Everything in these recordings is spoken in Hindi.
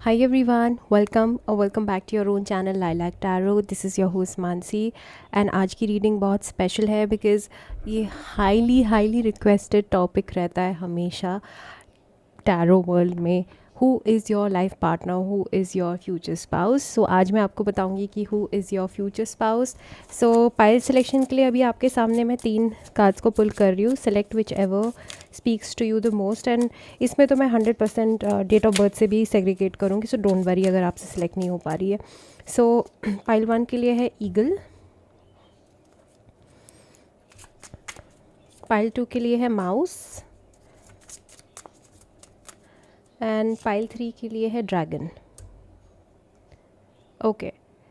Hi everyone, welcome back to your own channel Lilac Tarot. This is your host Mansi and आज की रीडिंग बहुत स्पेशल है बिकॉज़ ये हाईली रिक्वेस्टेड टॉपिक रहता है हमेशा टैरो वर्ल्ड में। Who is your life partner, who is your future spouse. So आज मैं आपको बताऊंगी कि who is your future spouse. So pile selection के लिए अभी आपके सामने मैं 3 कार्ड्स को पुल कर रही हूँ। Select whichever speaks to you the most. And इसमें तो मैं 100% डेट ऑफ बर्थ से भी सेग्रीगेट करूँगी, सो डोंट वरी अगर आपसे सेलेक्ट नहीं हो पा रही है। सो पाइल 1 के लिए है ईगल, पाइल 2 के लिए है माउस एंड पाइल 3 के लिए है dragon. Okay,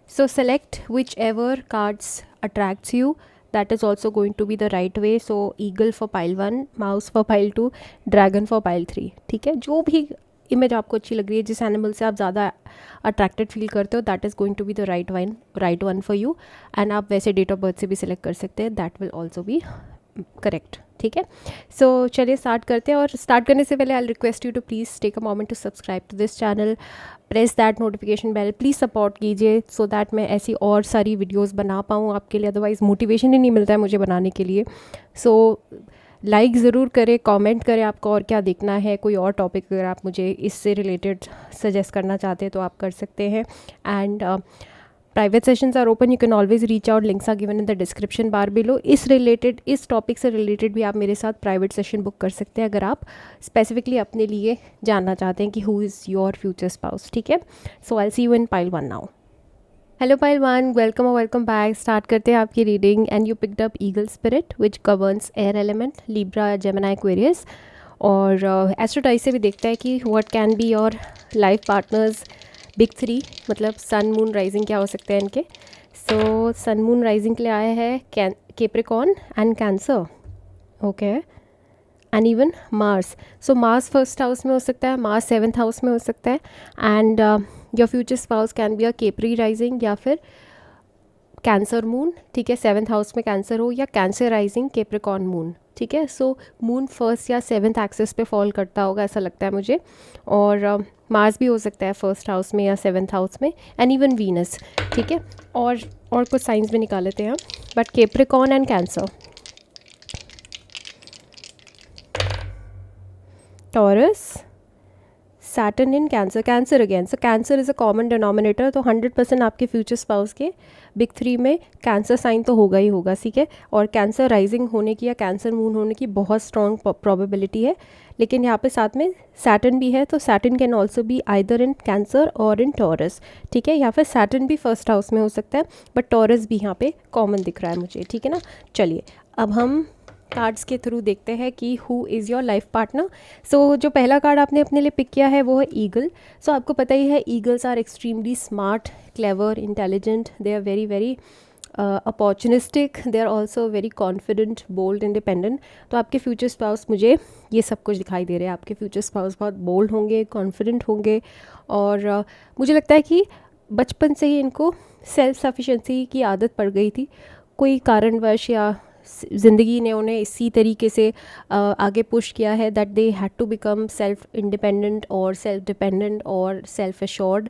so select whichever cards attracts you. That is also going to be the right way. So eagle for pile 1, mouse for pile 2, dragon for pile 3. ठीक है, जो भी इमेज आपको अच्छी लग रही है, जिस एनिमल से आप ज़्यादा अट्रैक्टेड फील करते हो, that is going to be the right one for you. And आप वैसे डेट ऑफ बर्थ से भी सिलेक्ट कर सकते हैं, that will also be correct. ठीक है, सो चलिए स्टार्ट करते हैं। और स्टार्ट करने से पहले I request you to please take a moment to subscribe to this channel, press that notification bell, please support कीजिए सो दैट मैं ऐसी और सारी वीडियोस बना पाऊँ आपके लिए। अदरवाइज़ मोटिवेशन ही नहीं मिलता है मुझे बनाने के लिए। सो लाइक ज़रूर करें, कमेंट करें आपको और क्या देखना है, कोई और टॉपिक अगर आप मुझे इससे रिलेटेड सजेस्ट करना चाहते हैं तो आप कर सकते हैं। And private sessions are open, you can always reach out, links are given in the description bar below. इस टॉपिक से रिलेटेड भी आप मेरे साथ प्राइवेट सेशन बुक कर सकते हैं अगर आप स्पेसिफिकली अपने लिए जानना चाहते हैं कि who is your future spouse. ठीक है, so I see you in pile 1 now. Hello pile 1, welcome back. Start करते हैं आपकी reading. And you picked up eagle spirit which governs air element, Libra, Gemini, Aquarius. और एस्ट्रोडाइज से भी देखता है कि what can be your life partner's big 3, मतलब सन मून राइजिंग क्या हो सकते हैं इनके। सो सन मून राइजिंग के लिए आया है Capricorn and cancer. Okay, and even Mars. So Mars first house में हो सकता है, मार्स 7th हाउस में हो सकता है। And your future spouse can be a capri rising या फिर कैंसर मून। ठीक है, 7th हाउस में कैंसर हो या कैंसर राइजिंग कैप्रिकॉर्न मून। ठीक है, सो मून फर्स्ट या 7th एक्सिस पे फॉल करता होगा ऐसा लगता है मुझे। और मार्स भी हो सकता है फर्स्ट हाउस में या 7th हाउस में, एंड इवन वीनस। ठीक है, और कुछ साइंस भी निकाल लेते हैं हम, but Capricorn and cancer. Taurus, Saturn in cancer, cancer again. So cancer is a common denominator, तो 100% आपके फ्यूचर स्पाउस के बिग 3 में कैंसर साइन तो होगा ही होगा। ठीक है, और कैंसर राइजिंग होने की या कैंसर मून होने की बहुत स्ट्रॉन्ग प्रोबेबिलिटी है। लेकिन यहाँ पे साथ में सैटर्न भी है, तो Saturn can also be either in cancer और इन टॉरस। ठीक है, या फिर सैटर्न भी फर्स्ट हाउस में हो सकता है, बट टॉरस भी यहाँ पे कॉमन दिख रहा है मुझे। ठीक है ना, चलिए अब हम कार्ड्स के थ्रू देखते हैं कि who is your life partner. So जो पहला कार्ड आपने अपने लिए पिक किया है वो है ईगल। सो आपको पता ही है eagles are extremely smart, clever, intelligent, they are very very opportunistic, they are also very confident, bold, independent. तो आपके फ्यूचर स्पाउस, मुझे ये सब कुछ दिखाई दे रहे हैं। आपके फ्यूचर स्पाउस बहुत बोल्ड होंगे, कॉन्फिडेंट होंगे, और मुझे लगता है कि बचपन से ही इनको सेल्फ सफिशेंसी की आदत पड़ गई थी। कोई कारणवश या ज़िंदगी ने उन्हें इसी तरीके से आगे पुश किया है that they had to become self independent और सेल्फ डिपेंडेंट और सेल्फ एश्योर्ड।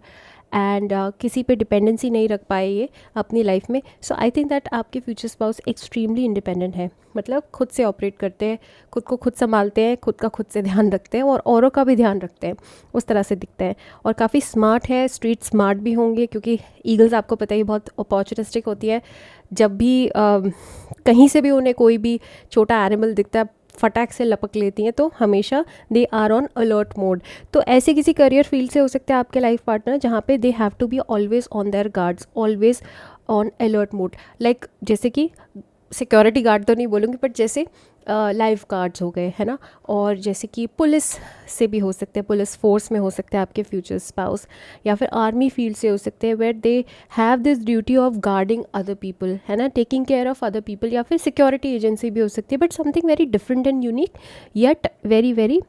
एंड किसी पे डिपेंडेंसी नहीं रख पाए ये अपनी लाइफ में। सो आई थिंक दैट आपके फ्यूचर स्पाउस एक्सट्रीमली इंडिपेंडेंट है, मतलब खुद से ऑपरेट करते हैं, खुद को खुद संभालते हैं, खुद का खुद से ध्यान रखते हैं और औरों का भी ध्यान रखते हैं, उस तरह से दिखते हैं। और काफ़ी स्मार्ट है, स्ट्रीट स्मार्ट भी होंगे, क्योंकि ईगल्स आपको पता ही बहुत अपॉर्चुनिस्टिक होती है। जब भी कहीं से भी उन्हें कोई भी छोटा एनिमल दिखता है फटाक से लपक लेती हैं, तो हमेशा they are on alert mode. तो ऐसे किसी करियर फील्ड से हो सकते हैं आपके लाइफ पार्टनर जहाँ पे they have to be always on their guards, always on alert mode. Like जैसे कि सिक्योरिटी गार्ड तो नहीं बोलूँगी, बट जैसे लाइफ गार्ड्स हो गए, है ना। और जैसे कि पुलिस से भी हो सकते हैं, पुलिस फोर्स में हो सकते हैं आपके फ्यूचर स्पाउस, या फिर आर्मी फील्ड से हो सकते हैं where they have this duty of guarding other people, है ना, taking care of other people. या फिर सिक्योरिटी एजेंसी भी हो सकती है, but something very different and unique, yet very very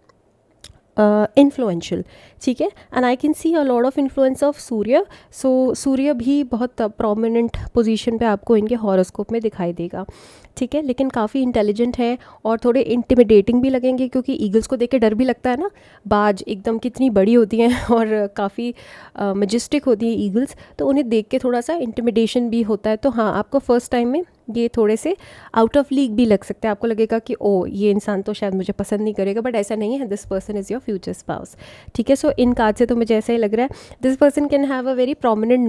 influential. ठीक है, and I can see a lot of influence of सूर्य। सो सूर्य भी बहुत प्रोमिनेंट पोजीशन पे आपको इनके हॉरोस्कोप में दिखाई देगा। ठीक है, लेकिन काफ़ी इंटेलिजेंट हैं और थोड़े इंटिमिडेटिंग भी लगेंगे, क्योंकि ईगल्स को देख के डर भी लगता है ना, बाज एकदम कितनी बड़ी होती हैं और काफ़ी मजेस्टिक होती हैं ईगल्स, तो उन्हें देख के थोड़ा सा इंटिमिडेशन भी होता है। तो हाँ, आपको फर्स्ट टाइम में ये थोड़े से आउट ऑफ लीग भी लग सकते हैं, आपको लगेगा कि ओ ये इंसान तो शायद मुझे पसंद नहीं करेगा, बट ऐसा नहीं है, this person is your future spouse. ठीक है, सो इन कार्ड से तो मुझे ऐसा ही लग रहा है, this person can have a very prominent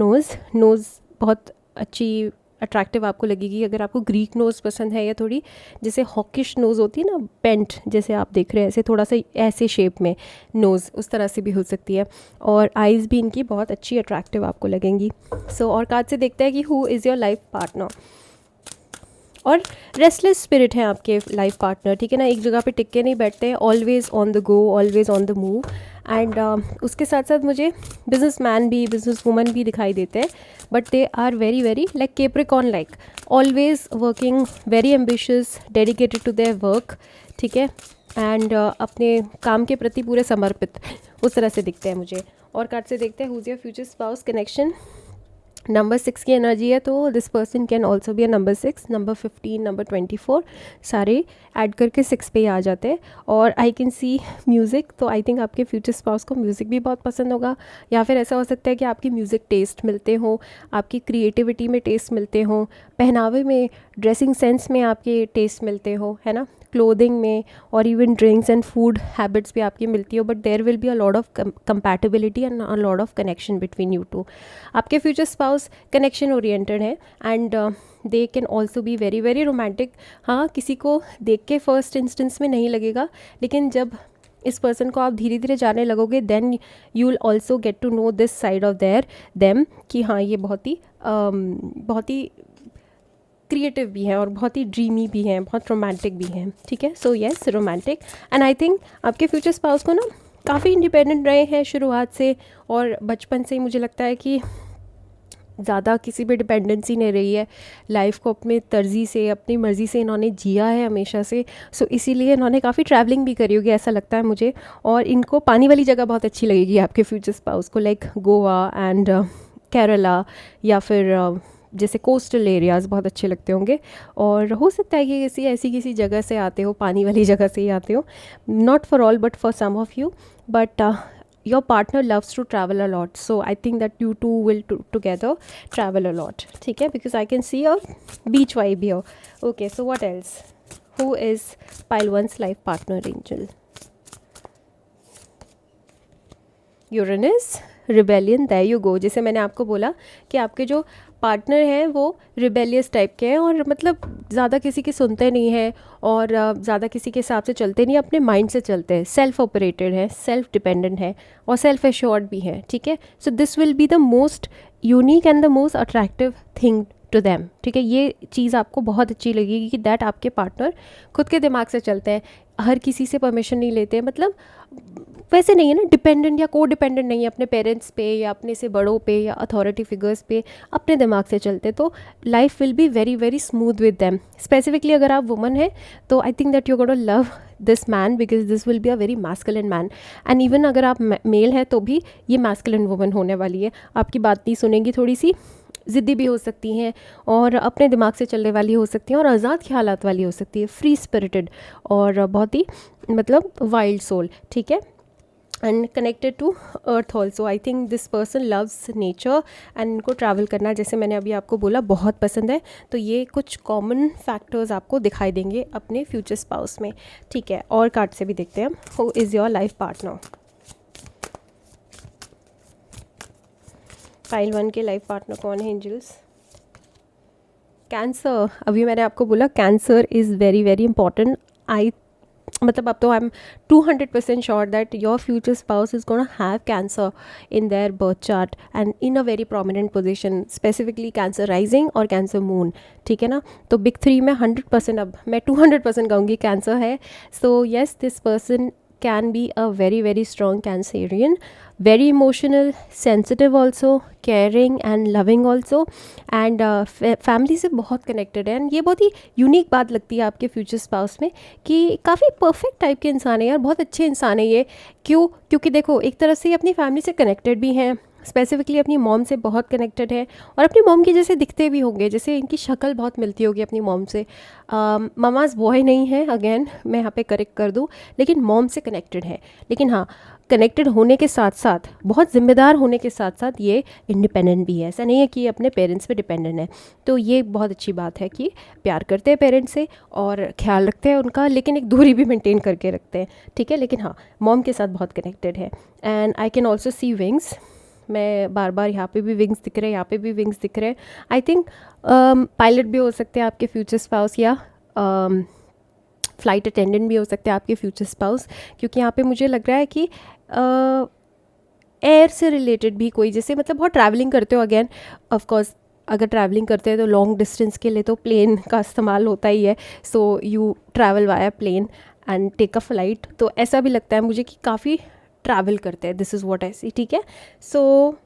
nose बहुत अच्छी अट्रैक्टिव आपको लगेगी। अगर आपको ग्रीक नोज़ पसंद है या थोड़ी जैसे हॉकिश नोज़ होती है ना, पेंट जैसे आप देख रहे हैं, ऐसे थोड़ा सा ऐसे शेप में नोज़, उस तरह से भी हो सकती है। और आइज़ भी इनकी बहुत अच्छी अट्रैक्टिव आपको लगेंगी। सो और कार्ड से देखते हैं कि who is your life partner. और रेस्टलेस स्पिरिट है आपके लाइफ पार्टनर, ठीक है ना, एक जगह पे टिक के नहीं बैठते हैं, always on the go, always on the move. And उसके साथ साथ मुझे बिजनेस मैन भी, बिजनेस वूमन भी दिखाई देते हैं, but they are very very like Capricorn, like always working, very ambitious, dedicated to their work, ठीक है, एंड अपने काम के प्रति पूरे समर्पित, उस तरह से दिखते हैं मुझे। और कार्ड से देखते हैं who is your future spouse connection. Number 6 की एनर्जी है, तो this person can also be a number 6, number 15, number 24, सारे ऐड करके 6 पे ही आ जाते हैं। और आई कैन सी म्यूज़िक, तो आई थिंक आपके फ्यूचर स्पाउस को म्यूज़िक भी बहुत पसंद होगा, या फिर ऐसा हो सकता है कि आपकी म्यूज़िक टेस्ट मिलते हो, आपकी क्रिएटिविटी में टेस्ट मिलते हो, पहनावे में, ड्रेसिंग सेंस में आपके टेस्ट मिलते हो, है ना, क्लोथिंग में, और even drinks and food habits भी आपकी मिलती हो, but there will be a lot of compatibility and a lot of connection between you two. आपके फ्यूचर स्पाउस कनेक्शन ओरिएंटेड है, and they can also be very very romantic. हाँ, किसी को देख के फर्स्ट इंस्टेंस में नहीं लगेगा, लेकिन जब इस पर्सन को आप धीरे धीरे जाने लगोगे, then you will also get to know this side of them, कि हाँ ये बहुत ही क्रिएटिव भी हैं और बहुत ही ड्रीमी भी हैं, बहुत रोमांटिक भी हैं, ठीक है। So yes, romantic. And I think आपके फ्यूचर स्पाउस को ना काफ़ी इंडिपेंडेंट रहे हैं शुरुआत से, और बचपन से ही मुझे लगता है कि ज़्यादा किसी पे डिपेंडेंसी नहीं रही है, लाइफ को अपने तर्जी से, अपनी मर्ज़ी से इन्होंने जिया है हमेशा से। सो इसीलिए इन्होंने काफ़ी ट्रैवलिंग भी करी होगी, ऐसा लगता है मुझे। और इनको पानी वाली जगह बहुत अच्छी लगेगी आपके फ्यूचर स्पाउस को, लाइक गोवा एंड केरला, या फिर जैसे कोस्टल एरियाज़ बहुत अच्छे लगते होंगे। और हो सकता है कि किसी जगह से आते हो, पानी वाली जगह से ही आते हो, not for all but for some of you, but your partner loves to travel a lot, so I think that you two will together travel a lot, ठीक है, because I can see a beach vibe here. Okay, so what else? Who is pile 1's life partner angel? Uranus, rebellion, there you go। जैसे मैंने आपको बोला कि आपके जो पार्टनर हैं वो रिबेलियस टाइप के हैं, और मतलब ज़्यादा किसी की सुनते नहीं हैं, और ज़्यादा किसी के हिसाब से चलते नहीं, अपने माइंड से चलते हैं, सेल्फ ऑपरेटेड है, सेल्फ डिपेंडेंट है, और सेल्फ एश्योर्ड भी है, ठीक है। So this will be the most unique and the most attractive thing to them, ठीक है। ये चीज़ आपको बहुत अच्छी लगेगी कि दैट आपके पार्टनर खुद के दिमाग से चलते हैं, हर किसी से परमिशन नहीं लेते हैं, मतलब वैसे नहीं है ना, डिपेंडेंट या को डिपेंडेंट नहीं है अपने पेरेंट्स पे, या अपने से बड़ों पे, या अथॉरिटी फिगर्स पे, अपने दिमाग से चलते, तो life will be very very smooth with them. Specifically अगर आप वुमन है, तो I think that you gonna love this man, because this will be a very masculine man. And even अगर आप मेल है तो भी ये मैस्कुलिन वुमन होने वाली है, आपकी बात नहीं सुनेंगी, थोड़ी सी ज़िद्दी भी हो सकती हैं, और अपने दिमाग से चलने वाली हो सकती हैं, और आज़ाद ख्यालात वाली हो सकती है, फ्री स्पिरिटेड, और बहुत ही मतलब वाइल्ड सोल, ठीक है, and connected to earth also. I think this person loves nature, and इनको ट्रैवल करना, जैसे मैंने अभी आपको बोला, बहुत पसंद है। तो ये कुछ कॉमन फैक्टर्स आपको दिखाई देंगे अपने फ्यूचर स्पाउस में, ठीक है। और कार्ड से भी देखते हैं who is your life partner. Pile 1 के लाइफ पार्टनर कौन है एंजल्स? कैंसर। अभी मैंने आपको बोला cancer is very very important. मतलब अब तो I am 200% sure that your future spouse is gonna have cancer in their birth chart, and in a very prominent position, specifically cancer rising और कैंसर मून, ठीक है ना। तो बिग 3 में 100%, अब मैं 200% कहूँगी कैंसर है। So yes, this person can be a very very strong Cancerian, very emotional, sensitive also, caring and loving also, and family से बहुत connected है। एंड ये बहुत ही यूनिक बात लगती है आपके फ्यूचर स्पाउस में कि काफ़ी परफेक्ट टाइप के इंसान है यार, बहुत अच्छे इंसान है ये। क्योंकि देखो, एक तरह से ये अपनी फैमिली से कनेक्टेड भी हैं, स्पेसिफिकली अपनी मॉम से बहुत कनेक्टेड है और अपनी मॉम की जैसे दिखते भी होंगे, जैसे इनकी शक्ल बहुत मिलती होगी अपनी मॉम से। ममाज बॉय नहीं है, अगेन मैं यहाँ पे करेक्ट कर दूँ, लेकिन मॉम से कनेक्टेड है। लेकिन हाँ, कनेक्टेड होने के साथ साथ, बहुत ज़िम्मेदार होने के साथ साथ ये इंडिपेंडेंट भी है। ऐसा नहीं है कि ये अपने पेरेंट्स पे डिपेंडेंट है। तो ये बहुत अच्छी बात है कि प्यार करते हैं पेरेंट्स से और ख्याल रखते हैं उनका, लेकिन एक दूरी भी मेंटेन करके रखते हैं, ठीक है। लेकिन हाँ, मॉम के साथ बहुत कनेक्टेड है। And I can also see wings, मैं बार बार यहाँ पे भी विंग्स दिख रहे हैं, यहाँ पे भी विंग्स दिख रहे हैं। आई थिंक पायलट भी हो सकते हैं आपके फ्यूचर स्पाउस, या फ्लाइट अटेंडेंट भी हो सकते हैं आपके फ्यूचर स्पाउस, क्योंकि यहाँ पे मुझे लग रहा है कि एयर से रिलेटेड भी कोई, जैसे मतलब बहुत ट्रैवलिंग करते हो। अगेन ऑफ कोर्स अगर ट्रैवलिंग करते हैं तो लॉन्ग डिस्टेंस के लिए तो प्लेन का इस्तेमाल होता ही है, so you travel via plane and take a flight. तो ऐसा भी लगता है मुझे कि काफ़ी ट्रैवल करते हैं, दिस इज़ व्हाट आई सी, ठीक है। सो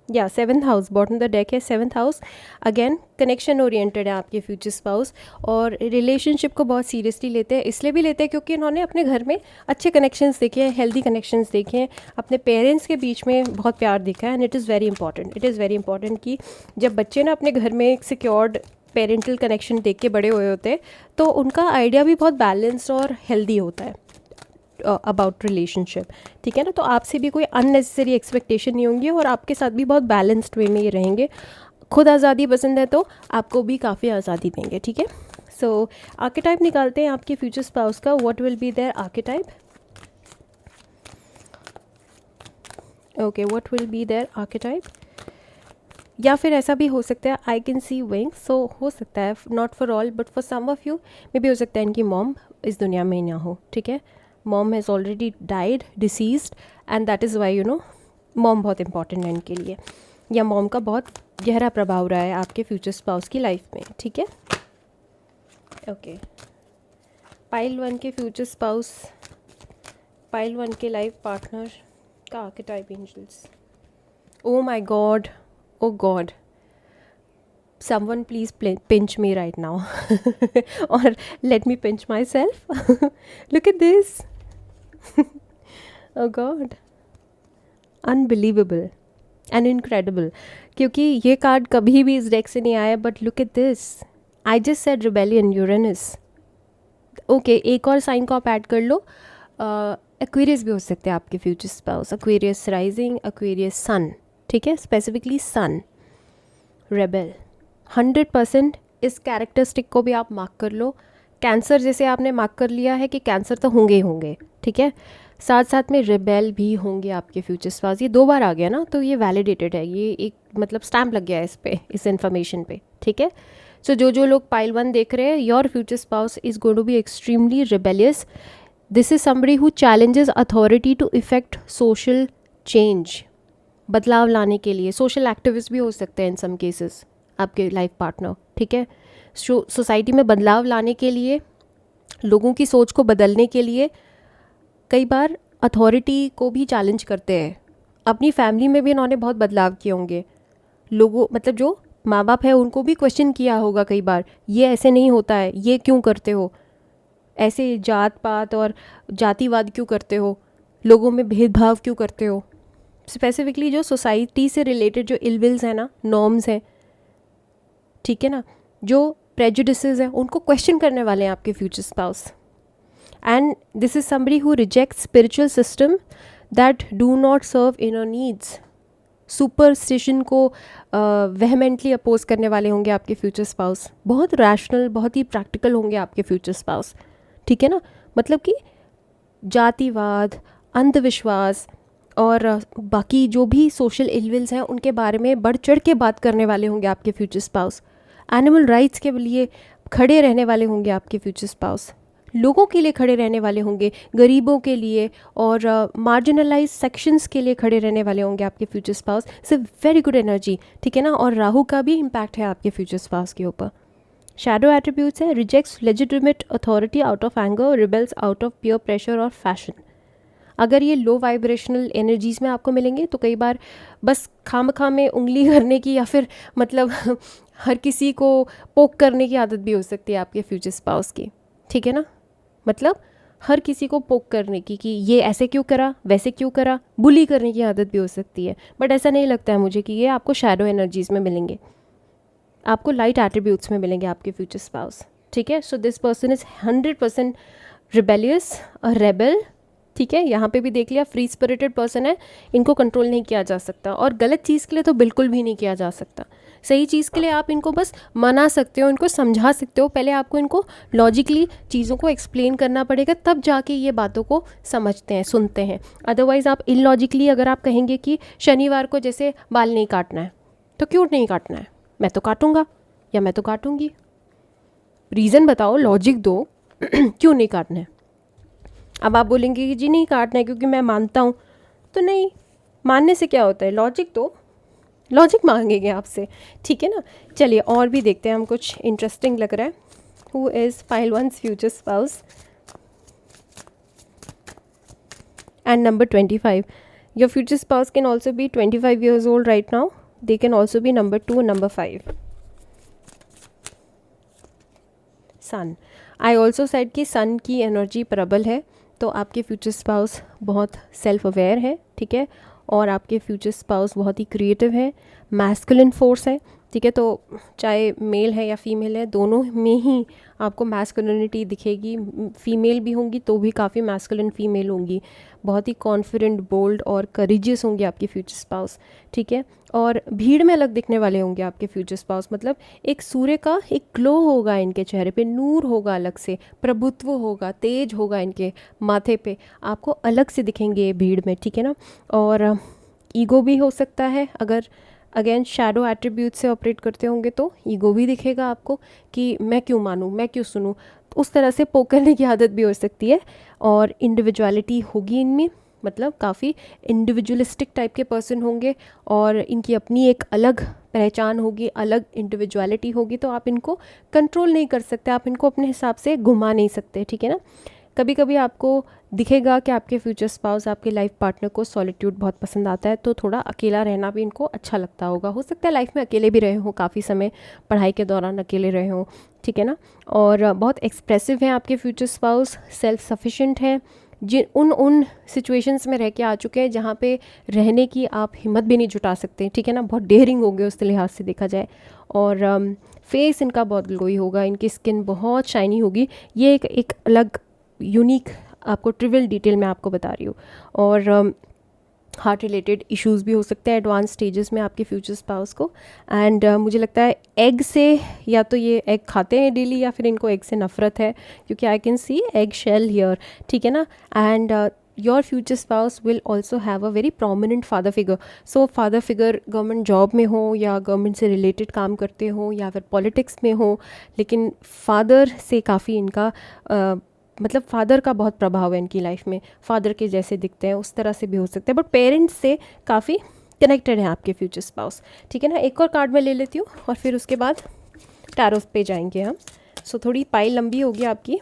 या 7th house, bottom the deck है 7th house. Again connection oriented है आपके फ्यूचर स्पाउस, और रिलेशनशिप को बहुत सीरियसली लेते हैं। इसलिए भी लेते हैं क्योंकि इन्होंने अपने घर में अच्छे कनेक्शंस देखे हैं, हेल्दी कनेक्शंस देखे हैं, अपने पेरेंट्स के बीच में बहुत प्यार देखा है। And it is very important, it is very important कि जब बच्चे ना अपने घर में एक सिक्योर्ड पेरेंटल कनेक्शन देख के बड़े हुए होते हैं, तो उनका आइडिया भी बहुत बैलेंस्ड और हेल्दी होता है अबाउट रिलेशनशिप, ठीक है ना। तो आपसे भी कोई अननेसेसरी एक्सपेक्टेशन नहीं होंगी और आपके साथ भी बहुत बैलेंस्ड वे में ये रहेंगे। खुद आज़ादी पसंद है तो आपको भी काफ़ी आज़ादी देंगे, ठीक है। सो आर्केटाइप निकालते हैं आपके फ्यूचर स्पाउस का, what will be their archetype. Okay, what will be their archetype. या फिर ऐसा भी हो सकता है, आई कैन सी विंग्स, सो हो सकता है not for all but for some of you maybe हो सकता है इनकी मॉम इस दुनिया में ना हो, ठीक है। Mom has already died, deceased, and that is why mom बहुत इंपॉर्टेंट है इनके लिए, या मॉम का बहुत गहरा प्रभाव रहा है आपके फ्यूचर स्पाउस की लाइफ में, ठीक है। ओके, पाइल 1 के फ्यूचर स्पाउस, पाइल 1 के लाइफ पार्टनर का archetype angels. O my God, oh god, someone please pinch me right now or let me pinch myself. Look at this. Oh god, unbelievable and incredible, क्योंकि ये कार्ड कभी भी इस डेक से नहीं आया, but look at this, I just said rebellion, Uranus. Okay, एक और साइन को आप ऐड कर लो, एक्वेरियस भी हो सकते हैं आपके future spouse, Aquarius rising, Aquarius sun, ठीक है, स्पेसिफिकली सन, रेबेल। 100% इस कैरेक्टरिस्टिक को भी आप मार्क कर लो। कैंसर जैसे आपने मार्क कर लिया है कि कैंसर तो होंगे ही होंगे, ठीक है, साथ साथ में रेबेल भी होंगे आपके फ्यूचर स्पाउस। ये 2 बार आ गया ना, तो ये वैलिडेटेड है, ये एक मतलब स्टैम्प लग गया है इस पे, इस इन्फॉर्मेशन पे, ठीक है। सो जो लोग पाइल 1 देख रहे हैं, your future spouse is going to be extremely rebellious. This is somebody who challenges authority to effect social change, बदलाव लाने के लिए। सोशल एक्टिविस्ट भी हो सकते हैं इन सम केसेस आपके लाइफ पार्टनर, ठीक है। सोसाइटी में बदलाव लाने के लिए, लोगों की सोच को बदलने के लिए कई बार अथॉरिटी को भी चैलेंज करते हैं। अपनी फैमिली में भी इन्होंने बहुत बदलाव किए होंगे, लोगों मतलब जो माँ बाप है उनको भी क्वेश्चन किया होगा कई बार, ये ऐसे नहीं होता है, ये क्यों करते हो, ऐसे जात पात और जातिवाद क्यों करते हो, लोगों में भेदभाव क्यों करते हो। स्पेसिफिकली जो सोसाइटी से रिलेटेड जो इलविल्स हैं ना, नॉर्म्स हैं, ठीक है ना, जो प्रेजुडिसेस हैं, उनको क्वेश्चन करने वाले हैं आपके future spouse. And this is somebody who reject spiritual system that do not serve inner needs. Superstition को वेहमेंटली अपोज करने वाले होंगे आपके फ्यूचर स्पाउस। बहुत रैशनल, बहुत ही प्रैक्टिकल होंगे आपके फ्यूचर स्पाउस, ठीक है ना। मतलब कि जातिवाद, अंधविश्वास और बाकी जो भी सोशल इलविल्स हैं उनके बारे में बढ़ चढ़ के बात करने वाले होंगे आपके फ्यूचर स्पाउस। एनिमल राइट्स के लिए खड़े रहने वाले होंगे आपके फ्यूचर स्पाउस, लोगों के लिए खड़े रहने वाले होंगे, गरीबों के लिए और मार्जिनलाइज सेक्शंस के लिए खड़े रहने वाले होंगे आपके future spouse. It's a very good energy, ठीक है ना। और राहु का भी इम्पैक्ट है आपके फ्यूचर स्पाउस के ऊपर। शैडो एट्रीब्यूट्स है, rejects legitimate authority out of anger, rebels out of peer pressure और फैशन। अगर ये लो वाइब्रेशनल एनर्जीज़ में आपको मिलेंगे तो कई बार बस खामखा में उंगली करने की या फिर मतलब हर किसी को पोक करने की आदत भी हो सकती है आपके फ्यूचर स्पाउस की, ठीक है ना। मतलब हर किसी को पोक करने की कि ये ऐसे क्यों करा, वैसे क्यों करा, बुली करने की आदत भी हो सकती है। बट ऐसा नहीं लगता है मुझे कि ये आपको शैडो एनर्जीज़ में मिलेंगे, आपको लाइट एट्रीब्यूट्स में मिलेंगे आपके फ्यूचर स्पाउस। ठीक है, so this person is 100% rebellious, a rebel. ठीक है, यहाँ पे भी देख लिया, फ्री स्पिरिटेड पर्सन है, इनको कंट्रोल नहीं किया जा सकता, और गलत चीज़ के लिए तो बिल्कुल भी नहीं किया जा सकता। सही चीज़ के लिए आप इनको बस मना सकते हो, इनको समझा सकते हो, पहले आपको इनको लॉजिकली चीज़ों को एक्सप्लेन करना पड़ेगा, तब जाके ये बातों को समझते हैं, सुनते हैं। अदरवाइज़ आप इलॉजिकली अगर आप कहेंगे कि शनिवार को जैसे बाल नहीं काटना है, तो क्यों नहीं काटना है, मैं तो काटूंगा या मैं तो काटूंगी, रीज़न बताओ, लॉजिक दो क्यों नहीं काटना है। अब आप बोलेंगे कि जी नहीं काटना है क्योंकि मैं मानता हूँ, तो नहीं, मानने से क्या होता है, लॉजिक दो, लॉजिक मांगेंगे आपसे। ठीक है ना, चलिए और भी देखते हैं हम, कुछ इंटरेस्टिंग लग रहा है। Who is pile one's future spouse and number 25। Your future spouse can also be 25 years old right now. They can also be number 2 number 5. Sun, I also said कि सन की एनर्जी प्रबल है, तो आपके फ्यूचर स्पाउस बहुत सेल्फ अवेयर है। ठीक है, और आपके फ्यूचर स्पाउस बहुत ही क्रिएटिव है, मैस्कुलिन फोर्स है। ठीक है, तो चाहे मेल है या फीमेल है, दोनों में ही आपको मैस्कुलिनिटी दिखेगी। फीमेल भी होंगी तो भी काफ़ी मैस्कुलिन फीमेल होंगी, बहुत ही कॉन्फिडेंट, बोल्ड और करेजियस होंगे आपके फ्यूचर स्पाउस। ठीक है, और भीड़ में अलग दिखने वाले होंगे आपके फ्यूचर स्पाउस, मतलब एक सूर्य का एक ग्लो होगा इनके चेहरे पे, नूर होगा अलग से, प्रभुत्व होगा, तेज होगा इनके माथे पे, आपको अलग से दिखेंगे ये भीड़ में। ठीक है ना, और ईगो भी हो सकता है, अगर अगेन शैडो एट्रीब्यूट से ऑपरेट करते होंगे तो ईगो भी दिखेगा आपको कि मैं क्यों मानूं, मैं क्यों सुनूं, तो उस तरह से पोक करने की आदत भी हो सकती है। और इंडिविजुअलिटी होगी इनमें, मतलब काफ़ी इंडिविजुअलिस्टिक टाइप के पर्सन होंगे, और इनकी अपनी एक अलग पहचान होगी, अलग इंडिविजुअलिटी होगी, तो आप इनको कंट्रोल नहीं कर सकते, आप इनको अपने हिसाब से घुमा नहीं सकते। ठीक है ना, कभी कभी आपको दिखेगा कि आपके फ्यूचर स्पाउस, आपके लाइफ पार्टनर को सॉलिट्यूड बहुत पसंद आता है, तो थोड़ा अकेला रहना भी इनको अच्छा लगता होगा। हो सकता है लाइफ में अकेले भी रहे हों, काफ़ी समय पढ़ाई के दौरान अकेले रहे हों। ठीक है ना, और बहुत एक्सप्रेसिव हैं आपके फ्यूचर स्पाउस, सेल्फ सफिशेंट हैं, जिन उन सिचुएशंस में रह के आ चुके हैं जहाँ पे रहने की आप हिम्मत भी नहीं जुटा सकते। ठीक है ना, बहुत डेयरिंग हो गए उस लिहाज से देखा जाए, और फेस इनका बहुत ग्लोई होगा, इनकी स्किन बहुत शाइनी होगी। ये एक अलग यूनिक आपको ट्रिवियल डिटेल मैं आपको बता रही हूँ। और हार्ट रिलेटेड इश्यूज़ भी हो सकते हैं एडवांस स्टेजेस में आपके फ्यूचर स्पाउस को। एंड मुझे लगता है एग से, या तो ये एग खाते हैं डेली या फिर इनको एग से नफ़रत है, क्योंकि आई can C egg shell here. ठीक है ना, and your future spouse will also have a very prominent father figure. So father figure government job में हो या गवर्नमेंट से रिलेटेड काम करते हो या फिर पॉलिटिक्स में हो, लेकिन फादर से काफ़ी इनका मतलब फादर का बहुत प्रभाव है इनकी लाइफ में, फादर के जैसे दिखते हैं, उस तरह से भी हो सकते हैं, बट पेरेंट्स से काफ़ी कनेक्टेड है आपके फ्यूचर स्पाउस। ठीक है ना, एक और कार्ड मैं ले लेती हूँ और फिर उसके बाद टैरो पे जाएंगे हम। सो थोड़ी पाइल लंबी होगी आपकी,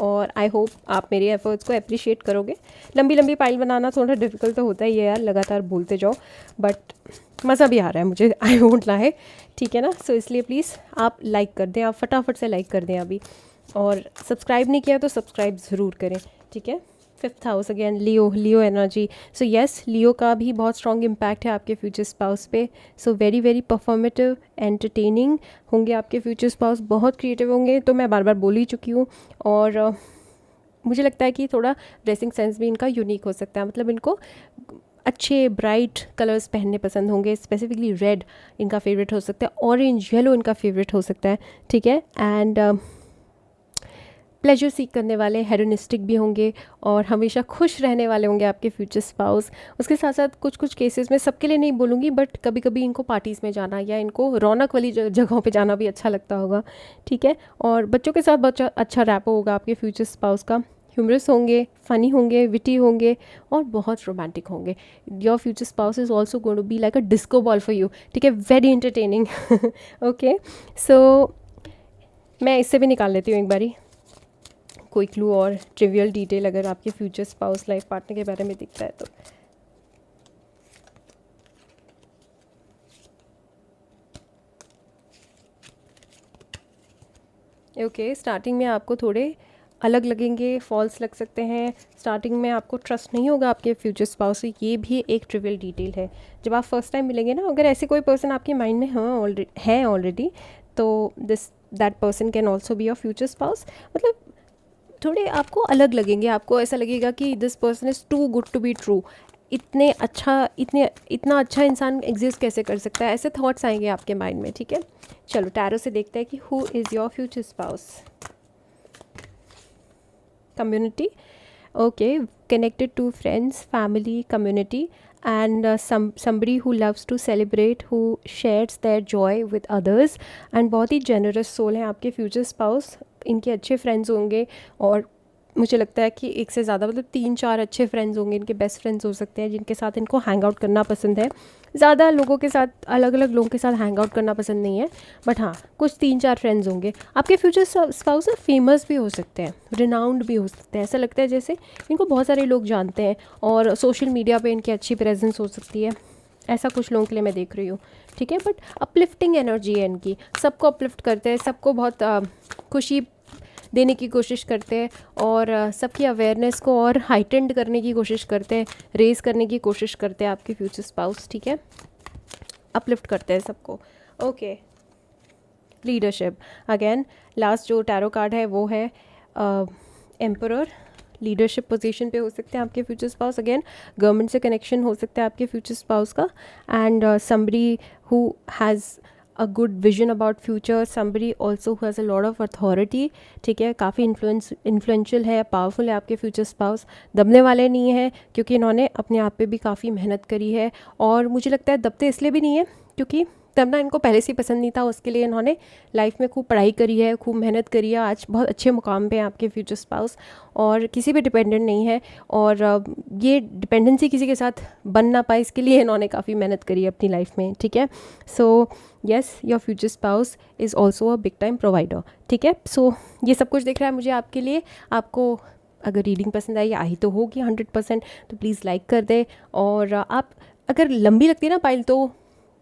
और आई होप आप मेरे एफर्ट्स को अप्रिशिएट करोगे। लंबी लंबी पाइल बनाना थोड़ा डिफिकल्ट तो होता ही है यार, लगातार बोलते जाओ, बट मज़ा भी आ रहा है मुझे, आई वोंट लाई। ठीक है ना, सो इसलिए प्लीज़ आप लाइक कर दें, आप फटाफट से लाइक कर दें अभी, और सब्सक्राइब नहीं किया तो सब्सक्राइब ज़रूर करें। ठीक है, 5th हाउस अगेन, लियो एनर्जी। सो यस, लियो का भी बहुत स्ट्रॉन्ग इम्पैक्ट है आपके फ्यूचर स्पाउस पे। So very very performative, entertaining होंगे आपके फ्यूचर स्पाउस, बहुत क्रिएटिव होंगे, तो मैं बार बार बोल ही चुकी हूँ। और मुझे लगता है कि थोड़ा ड्रेसिंग सेंस भी इनका यूनिक हो सकता है, मतलब इनको अच्छे ब्राइट कलर्स पहनने पसंद होंगे, स्पेसिफिकली रेड इनका फेवरेट हो सकता है, ऑरेंज येलो इनका फेवरेट हो सकता है। ठीक है, एंड प्लेजर सीख करने वाले, हेडोनिस्टिक भी होंगे, और हमेशा खुश रहने वाले होंगे आपके फ्यूचर स्पाउस। उसके साथ साथ कुछ कुछ केसेस में, सबके लिए नहीं बोलूँगी, बट कभी कभी इनको पार्टीज़ में जाना या इनको रौनक वाली जगहों पे जाना भी अच्छा लगता होगा। ठीक है, और बच्चों के साथ बहुत अच्छा रैपो होगा आपके फ्यूचर स्पाउस का, ह्यूमरस होंगे, फ़नी होंगे, विटी होंगे, और बहुत रोमांटिक होंगे। Your future spouse is also going to be like a disco ball for you. ठीक है, वेरी एंटरटेनिंग। ओके, सो मैं इससे भी निकाल लेती हूँ एक बारी कोई क्लू और ट्रिवियल डिटेल, अगर आपके फ्यूचर स्पाउस लाइफ पार्टनर के बारे में दिखता है तो। ओके, स्टार्टिंग में आपको थोड़े अलग लगेंगे, फॉल्स लग सकते हैं, स्टार्टिंग में आपको ट्रस्ट नहीं होगा आपके फ्यूचर स्पाउस से, ये भी एक ट्रिवियल डिटेल है। जब आप फर्स्ट टाइम मिलेंगे ना, अगर ऐसे कोई पर्सन आपके माइंड में है ऑलरेडी, तो that person can also be your future spouse. मतलब थोड़े आपको अलग लगेंगे, आपको ऐसा लगेगा कि this person is too good to be true, इतना अच्छा इंसान एग्जिस्ट कैसे कर सकता है, ऐसे थॉट्स आएंगे आपके माइंड में। ठीक है, चलो टैरो से देखते हैं कि who is your future spouse. community, okay, connected to friends, family, community, and somebody who loves to celebrate, who shares their joy with others, and बहुत ही generous soul है आपके future spouse। इनके अच्छे friends होंगे, और मुझे लगता है कि एक से ज़्यादा, मतलब 3-4 अच्छे फ्रेंड्स होंगे, इनके बेस्ट फ्रेंड्स हो सकते हैं जिनके साथ इनको हैंग आउट करना पसंद है। ज़्यादा लोगों के साथ, अलग अलग लोगों के साथ हैंग आउट करना पसंद नहीं है, बट हाँ कुछ 3-4 फ्रेंड्स होंगे। आपके फ्यूचर स्पाउस ना फेमस भी हो सकते हैं, रिनाउंड भी हो सकते हैं, ऐसा लगता है जैसे इनको बहुत सारे लोग जानते हैं, और सोशल मीडिया पे इनकी अच्छी प्रेजेंस हो सकती है, ऐसा कुछ लोगों के लिए मैं देख रही हूँ। ठीक है, बट अपलिफ्टिंग एनर्जी है इनकी, सबको अपलिफ्ट करते हैं, सबको बहुत खुशी देने की कोशिश करते हैं, और सबकी अवेयरनेस को और हाइटेंड करने की कोशिश करते हैं, रेज करने की कोशिश करते हैं आपके फ्यूचर स्पाउस। ठीक है, अपलिफ्ट करते हैं सबको। ओके, लीडरशिप, अगेन लास्ट जो टैरो कार्ड है वो है एम्परर। लीडरशिप पोजीशन पे हो सकते हैं आपके फ्यूचर स्पाउस, अगेन गवर्नमेंट से कनेक्शन हो सकता है आपके फ्यूचर स्पाउस का, and somebody who has a good vision about future, somebody also who has a lot of authority। ठीक है, काफ़ी इन्फ्लुएंशियल है, पावरफुल है आपके फ्यूचर स्पाउस। दबने वाले नहीं है, क्योंकि इन्होंने अपने आप पे भी काफ़ी मेहनत करी है, और मुझे लगता है दबते इसलिए भी नहीं है क्योंकि दबना इनको पहले से ही पसंद नहीं था, उसके लिए इन्होंने लाइफ में खूब पढ़ाई करी है, खूब मेहनत करी है, आज बहुत अच्छे मुकाम पे हैं आपके फ्यूचर स्पाउस, और किसी पे डिपेंडेंट नहीं है, और ये डिपेंडेंसी किसी के साथ बन ना पाए इसके लिए इन्होंने काफ़ी मेहनत करी है अपनी लाइफ में। ठीक है, so yes, your future spouse is also a big time provider. ठीक है, सो ये सब कुछ दिख रहा है मुझे आपके लिए। आपको अगर रीडिंग पसंद आई तो होगी 100%, तो प्लीज़ लाइक कर दे, और आप अगर लंबी लगती है ना पाइल, तो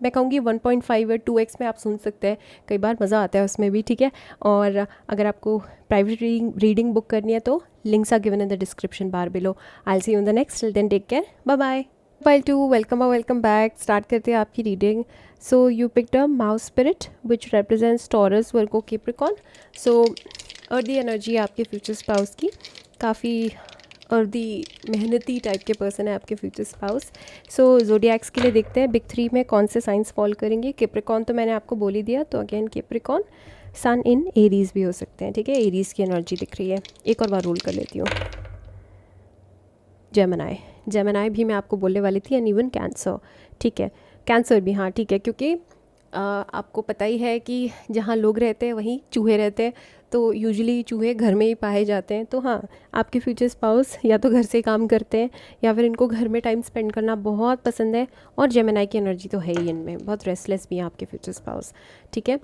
मैं कहूँगी 1.5 या 2x में आप सुन सकते हैं, कई बार मज़ा आता है उसमें भी। ठीक है, और अगर आपको प्राइवेट रीडिंग बुक करनी है तो links are given in the description bar below. I will see you in the next, till then take care, bye bye. While to welcome back, start करते हैं आपकी reading. So you picked a mouse spirit which represents Taurus, Virgo, Capricorn. So earthy energy आपके फ्यूचर स्पाउस की, काफ़ी अर्दी मेहनती टाइप के पर्सन है आपके फ्यूचर स्पाउस। सो ज़ोडिएक्स के लिए देखते हैं बिग 3 में कौन से साइंस फॉल करेंगे। कैप्रिकॉर्न तो मैंने आपको बोल ही दिया, तो again Capricorn, sun in Aries भी हो सकते हैं। ठीक है, एरीज की एनर्जी दिख रही है, एक और बार रोल कर लेती हूँ। जेमिनाई भी मैं आपको बोलने वाली थी, एंड इवन कैंसर। ठीक है, कैंसर भी, हाँ ठीक है, क्योंकि आपको पता ही है कि जहाँ लोग रहते हैं वहीं चूहे रहते हैं, तो यूजुअली चूहे घर में ही पाए जाते हैं। तो हाँ, आपके फ्यूचर स्पाउस या तो घर से काम करते हैं, या फिर इनको घर में टाइम स्पेंड करना बहुत पसंद है, और जेमिनाई की एनर्जी तो है ही इनमें, बहुत रेस्टलेस भी है आपके फ्यूचर स्पाउस। ठीक है,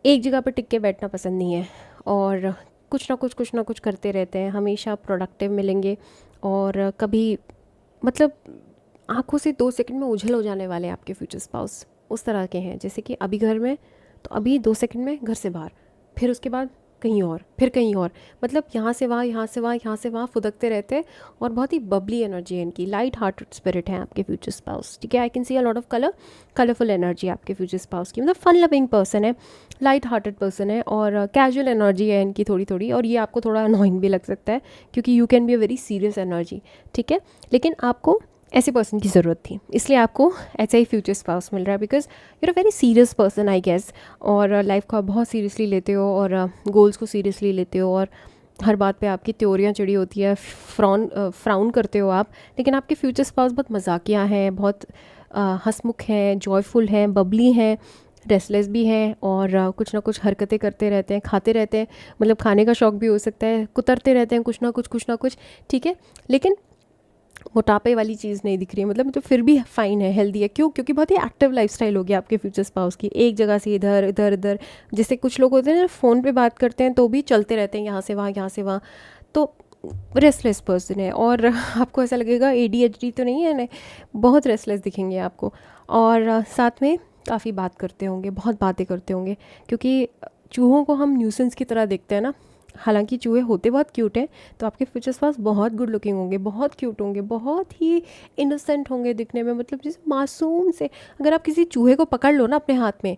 एक जगह पर टिक के बैठना पसंद नहीं है, और कुछ ना कुछ करते रहते हैं, हमेशा प्रोडक्टिव मिलेंगे, और कभी मतलब आंखों से 2 सेकंड में उछल हो जाने वाले हैं आपके फ्यूचर स्पाउस, उस तरह के हैं। जैसे कि अभी घर में, तो अभी 2 सेकंड में घर से बाहर, फिर उसके बाद कहीं और, फिर कहीं और, मतलब यहाँ से वहाँ, यहाँ से वहाँ, यहाँ से वहाँ फुदकते रहते हैं, और बहुत ही बबली एनर्जी है इनकी, लाइट हार्टेड स्पिरिट है आपके फ्यूचर स्पाउस। ठीक है, आई can see a lot of colourful energy आपके फ्यूचर स्पाउस की, मतलब फन लविंग पर्सन है, लाइट हार्टेड पर्सन है, और कैजुअल एनर्जी है इनकी थोड़ी थोड़ी, और ये आपको थोड़ा अनोइंग भी लग सकता है, क्योंकि you can be a very serious energy. ठीक है, लेकिन आपको ऐसे पर्सन की ज़रूरत थी, इसलिए आपको ऐसा ही फ्यूचर स्पाउस मिल रहा है, because you're a very serious person I guess, और लाइफ को आप बहुत सीरियसली लेते हो, और गोल्स को सीरियसली लेते हो, और हर बात पे आपकी थ्योरियाँ चढ़ी होती है, फ्राउन करते हो आप, लेकिन आपके फ्यूचर स्पाउस बहुत मजाकिया हैं, बहुत हंसमुख हैं, जॉयफुल हैं, बबली हैं, रेस्टलेस भी हैं, और कुछ ना कुछ हरकतें करते रहते हैं, खाते रहते हैं, मतलब खाने का शौक भी हो सकता है, कुतरते रहते हैं कुछ ना कुछ। ठीक है, लेकिन मोटापे वाली चीज़ नहीं दिख रही है, मतलब तो फिर भी फाइन है, हेल्दी है। क्यों? क्योंकि बहुत ही एक्टिव लाइफस्टाइल होगी आपके फ्यूचर स्पाउस की, एक जगह से इधर इधर इधर, जैसे कुछ लोग होते हैं ना फ़ोन पे बात करते हैं तो भी चलते रहते हैं यहाँ से वहाँ, यहाँ से वहाँ, तो रेस्टलेस पर्सन है, और आपको ऐसा लगेगा ADHD तो नहीं है ना, बहुत रेस्टलेस दिखेंगे आपको, और साथ में काफ़ी बात करते होंगे, बहुत बातें करते होंगे, क्योंकि चूहों को हम न्यूसेंस की तरह देखते हैं ना, हालांकि चूहे होते बहुत क्यूट हैं, तो आपके फ्यूचर स्पाउस बहुत गुड लुकिंग होंगे, बहुत क्यूट होंगे, बहुत ही इनोसेंट होंगे दिखने में, मतलब जैसे मासूम से। अगर आप किसी चूहे को पकड़ लो ना अपने हाथ में,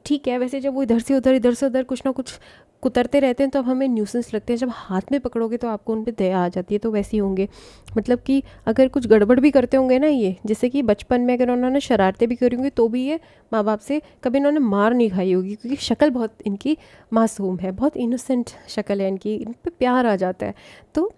ठीक है वैसे जब वो इधर से उधर कुछ ना कुछ कुतरते रहते हैं तो अब हमें न्यूसेंस लगते हैं, जब हाथ में पकड़ोगे तो आपको उन पे दया आ जाती है, तो वैसे ही होंगे। मतलब कि अगर कुछ गड़बड़ भी करते होंगे ना ये, जैसे कि बचपन में अगर उन्होंने शरारतें भी करी होंगी तो भी ये माँ बाप से कभी इन्होंने मार नहीं खाई होगी, क्योंकि शक्ल बहुत इनकी मासूम है, बहुत इनोसेंट शक्ल है इनकी, इन पे प्यार आ जाता है। तो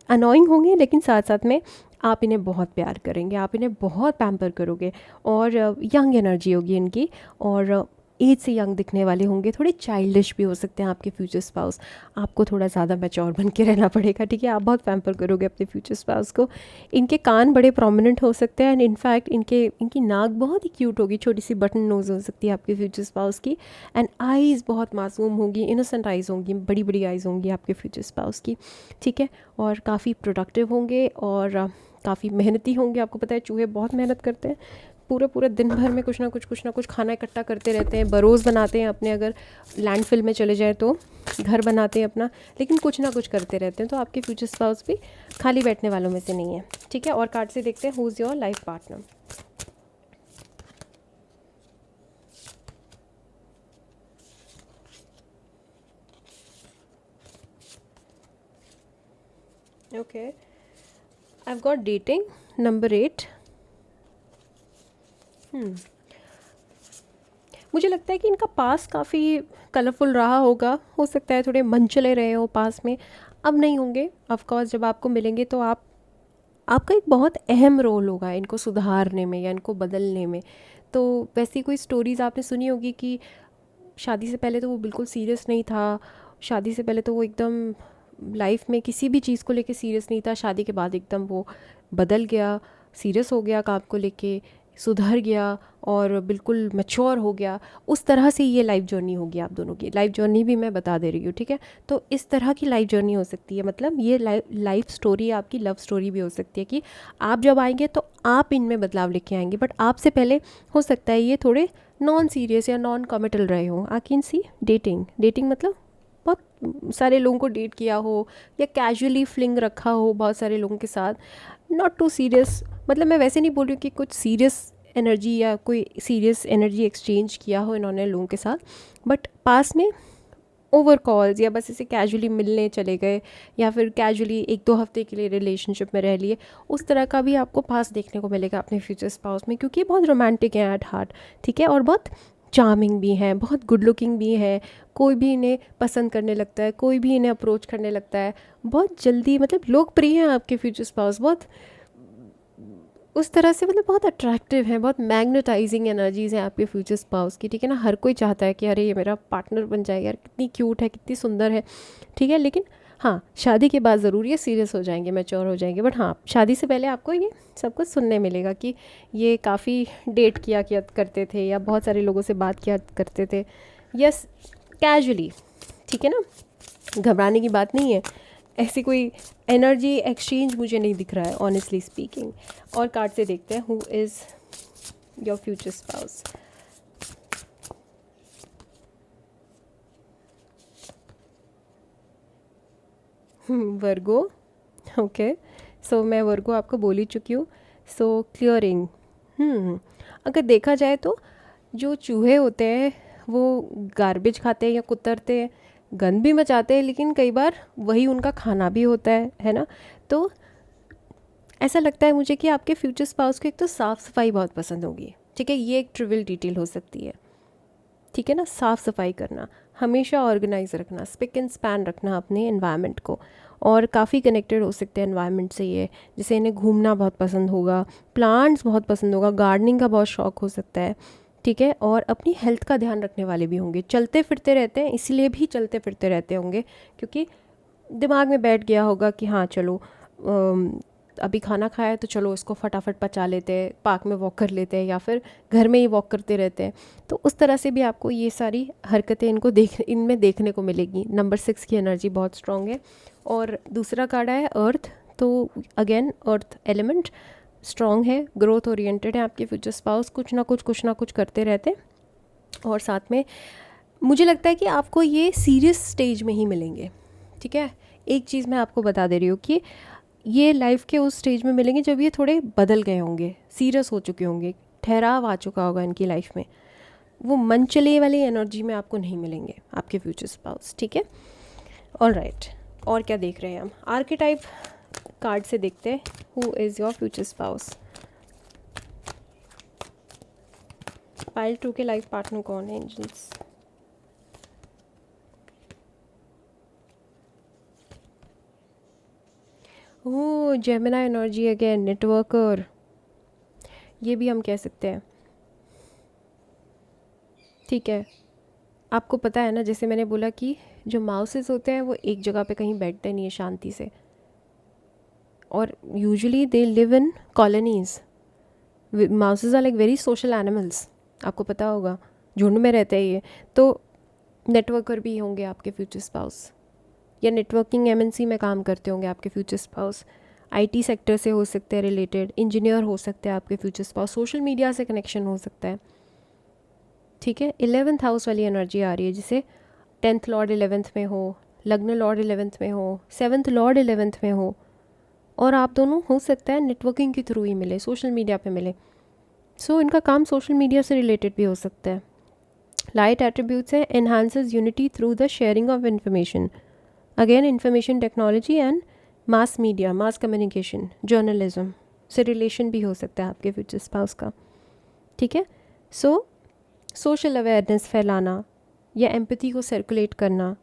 अनोइंग होंगे लेकिन साथ साथ में आप इन्हें बहुत प्यार करेंगे, आप इन्हें बहुत पैम्पर करोगे, और यंग एनर्जी होगी इनकी, और एज से यंग दिखने वाले होंगे, थोड़े चाइल्डिश भी हो सकते हैं आपके फ्यूचर स्पाउस। आपको थोड़ा ज़्यादा मैच्योर बन के रहना पड़ेगा, ठीक है, आप बहुत पैम्पर करोगे अपने फ्यूचर स्पाउस को। इनके कान बड़े प्रोमिनेंट हो सकते हैं, एंड इनफैक्ट इनकी नाक बहुत ही क्यूट होगी, छोटी सी बटन नोज हो सकती है आपके फ्यूचर स्पाउस की। एंड आइज़ बहुत मासूम होंगी, इनोसेंट आइज़ होंगी, बड़ी बड़ी आइज़ होंगी आपके फ्यूचर स्पाउस की, ठीक है। और काफ़ी प्रोडक्टिव होंगे, और काफ़ी मेहनती होंगे। आपको पता है चूहे बहुत मेहनत करते हैं, पूरे पूरे दिन भर में कुछ ना कुछ खाना इकट्ठा करते रहते हैं, बरोज़ बनाते हैं अपने, अगर लैंडफिल में चले जाए तो घर बनाते हैं अपना, लेकिन कुछ ना कुछ करते रहते हैं। तो आपके फ्यूचर स्पाउस भी खाली बैठने वालों में से नहीं है, ठीक है। और कार्ड से देखते हैं who is your life partner. Okay, I have got dating number 8। मुझे लगता है कि इनका पास काफ़ी कलरफुल रहा होगा, हो सकता है थोड़े मन चले रहे हो पास में, अब नहीं होंगे ऑफ कोर्स। जब आपको मिलेंगे तो आपका एक बहुत अहम रोल होगा इनको सुधारने में या इनको बदलने में। तो वैसी कोई स्टोरीज़ आपने सुनी होगी कि शादी से पहले तो वो बिल्कुल सीरियस नहीं था, शादी से पहले तो वो एकदम लाइफ में किसी भी चीज़ को लेके सीरियस नहीं था, शादी के बाद एकदम वो बदल गया, सीरियस हो गया काम को लेके, सुधर गया और बिल्कुल मैच्योर हो गया। उस तरह से ये लाइफ जर्नी होगी आप दोनों की, लाइफ जर्नी भी मैं बता दे रही हूँ, ठीक है। तो इस तरह की लाइफ जर्नी हो सकती है, मतलब ये लाइफ स्टोरी आपकी लव स्टोरी भी हो सकती है कि आप जब आएंगे तो आप इनमें बदलाव लेके आएंगे, बट आपसे पहले हो सकता है ये थोड़े नॉन सीरियस या नॉन कमिटल रहे हो। आई कैन सी डेटिंग मतलब बहुत सारे लोगों को डेट किया हो या कैजुअली फ्लिंग रखा हो बहुत सारे लोगों के साथ, नॉट टू सीरियस। मतलब मैं वैसे नहीं बोल रही हूँ कि कुछ सीरियस एनर्जी या कोई सीरियस एनर्जी एक्सचेंज किया हो इन्होंने लोगों के साथ, बट पास में ओवर कॉल्स या बस ऐसे कैजुअली मिलने चले गए, या फिर कैजुअली 1-2 हफ्ते के लिए रिलेशनशिप में रह लिए, उस तरह का भी आपको पास देखने को मिलेगा अपने फ्यूचर स्पाउस में, क्योंकि ये बहुत रोमांटिक है एट हार्ट, ठीक है, और बहुत चार्मिंग भी हैं, बहुत गुड लुकिंग भी है। कोई भी इन्हें पसंद करने लगता है, कोई भी इन्हें अप्रोच करने लगता है बहुत जल्दी, मतलब लोकप्रिय हैं आपके फ्यूचर स्पाउस, बहुत उस तरह से, मतलब बहुत अट्रैक्टिव हैं, बहुत मैग्नेटाइजिंग एनर्जीज़ हैं आपके फ्यूचर स्पाउस की, ठीक है ना। हर कोई चाहता है कि अरे ये मेरा पार्टनर बन जाए यार, कितनी क्यूट है, कितनी सुंदर है, ठीक है। लेकिन हाँ, शादी के बाद ज़रूर ये सीरियस हो जाएंगे, मैच्योर हो जाएंगे, बट हाँ शादी से पहले आपको ये सब कुछ सुनने मिलेगा कि ये काफ़ी डेट किया करते थे या बहुत सारे लोगों से बात किया करते थे, यस कैजुअली, ठीक है ना, घबराने की बात नहीं है। ऐसी कोई एनर्जी एक्सचेंज मुझे नहीं दिख रहा है ऑनेस्टली स्पीकिंग। और कार्ड से देखते हैं who is your future spouse. Virgo, okay, so मैं वर्गो आपको बोल ही चुकी हूँ। सो क्लियरिंग, अगर देखा जाए तो जो चूहे होते हैं वो गार्बेज खाते हैं या कुतरते हैं, गंद भी मचाते हैं, लेकिन कई बार वही उनका खाना भी होता है ना। तो ऐसा लगता है मुझे कि आपके फ्यूचर स्पाउस को एक तो साफ़ सफाई बहुत पसंद होगी, ठीक है, ये एक ट्रिवियल डिटेल हो सकती है, ठीक है ना। साफ़ सफाई करना, हमेशा ऑर्गेनाइज रखना, स्पिक एंड स्पैन रखना अपने एनवायरनमेंट को, और काफ़ी कनेक्टेड हो सकते हैं एनवायरनमेंट से ये। जैसे इन्हें घूमना बहुत पसंद होगा, प्लांट्स बहुत पसंद होगा, गार्डनिंग का बहुत शौक हो सकता है, ठीक है। और अपनी हेल्थ का ध्यान रखने वाले भी होंगे, चलते फिरते रहते हैं इसलिए भी चलते फिरते रहते होंगे, क्योंकि दिमाग में बैठ गया होगा कि हाँ चलो अभी खाना खाया है तो चलो इसको फटाफट पचा लेते हैं, पार्क में वॉक कर लेते हैं, या फिर घर में ही वॉक करते रहते हैं। तो उस तरह से भी आपको ये सारी हरकतें इनमें देखने को मिलेगी। नंबर 6 की एनर्जी बहुत स्ट्रॉन्ग है। और दूसरा कार्ड है अर्थ, तो अगेन अर्थ एलिमेंट स्ट्रॉन्ग है, ग्रोथ ओरिएंटेड है आपके फ्यूचर स्पाउस, कुछ ना कुछ करते रहते हैं। और साथ में मुझे लगता है कि आपको ये सीरियस स्टेज में ही मिलेंगे, ठीक है। एक चीज़ मैं आपको बता दे रही हूँ कि ये लाइफ के उस स्टेज में मिलेंगे जब ये थोड़े बदल गए होंगे, सीरियस हो चुके होंगे, ठहराव आ चुका होगा इनकी लाइफ में। वो मन चले वाली एनर्जी में आपको नहीं मिलेंगे आपके फ्यूचर स्पाउस, ठीक है। ऑल राइट, और क्या देख रहे हैं हम, आर्केटाइप कार्ड से देखते हैं who is your future spouse. Pile 2 के लाइफ पार्टनर कौन है एंजल्स? ओह, जेमिनी एनर्जी अगेन, नेटवर्कर, ये भी हम कह सकते हैं, ठीक है। आपको पता है ना, जैसे मैंने बोला कि जो माउसेस होते हैं वो एक जगह पे कहीं बैठते नहीं है शांति से, और usually they live in colonies. Mouses are like very social animals, आपको पता होगा, झुंड में रहते हैं ये। तो नेटवर्कर भी होंगे आपके फ्यूचर स्पाउस, या नेटवर्किंग एमएनसी में काम करते होंगे आपके फ्यूचर स्पाउस। आईटी सेक्टर से हो सकते हैं रिलेटेड, इंजीनियर हो सकते हैं आपके फ्यूचर स्पाउस, सोशल मीडिया से कनेक्शन हो सकता है, ठीक है। 11th हाउस वाली एनर्जी आ रही है, जिसे 10th लॉर्ड 11th में हो, लग्न लॉर्ड 11th में हो, 7th लॉर्ड 11th में हो, और आप दोनों हो सकता है नेटवर्किंग के थ्रू ही मिले, सोशल मीडिया पे मिले। सो इनका काम सोशल मीडिया से रिलेटेड भी हो सकता है। लाइट एट्रीब्यूट्स है, enhances unity through the sharing of information, again information technology and mass media, mass communication, journalism से रिलेशन भी हो सकता है आपके फ्यूचर स्पाउस का, ठीक है। सो सोशल अवेयरनेस फैलाना, या एम्पैथी को सर्कुलेट करना,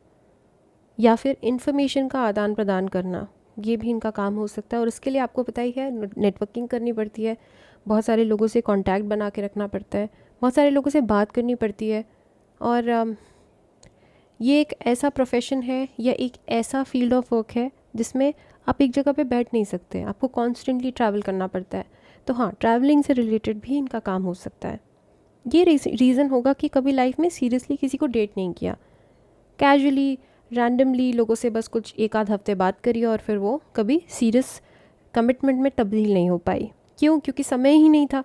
या फिर इंफॉर्मेशन का आदान प्रदान करना, ये भी इनका काम हो सकता है। और इसके लिए आपको पता ही है, नेटवर्किंग करनी पड़ती है, बहुत सारे लोगों से कांटेक्ट बना के रखना पड़ता है, बहुत सारे लोगों से बात करनी पड़ती है। और ये एक ऐसा प्रोफेशन है या एक ऐसा फील्ड ऑफ वर्क है जिसमें आप एक जगह पे बैठ नहीं सकते, आपको कॉन्स्टेंटली ट्रैवल करना पड़ता है। तो हाँ, ट्रैवलिंग से रिलेटेड भी इनका काम हो सकता है। ये रीज़न होगा कि कभी लाइफ में सीरियसली किसी को डेट नहीं किया, कैजुअली रैंडमली लोगों से बस कुछ एक आध हफ्ते बात करी, और फिर वो कभी सीरियस कमिटमेंट में तब्दील नहीं हो पाई। क्यों? क्योंकि समय ही नहीं था।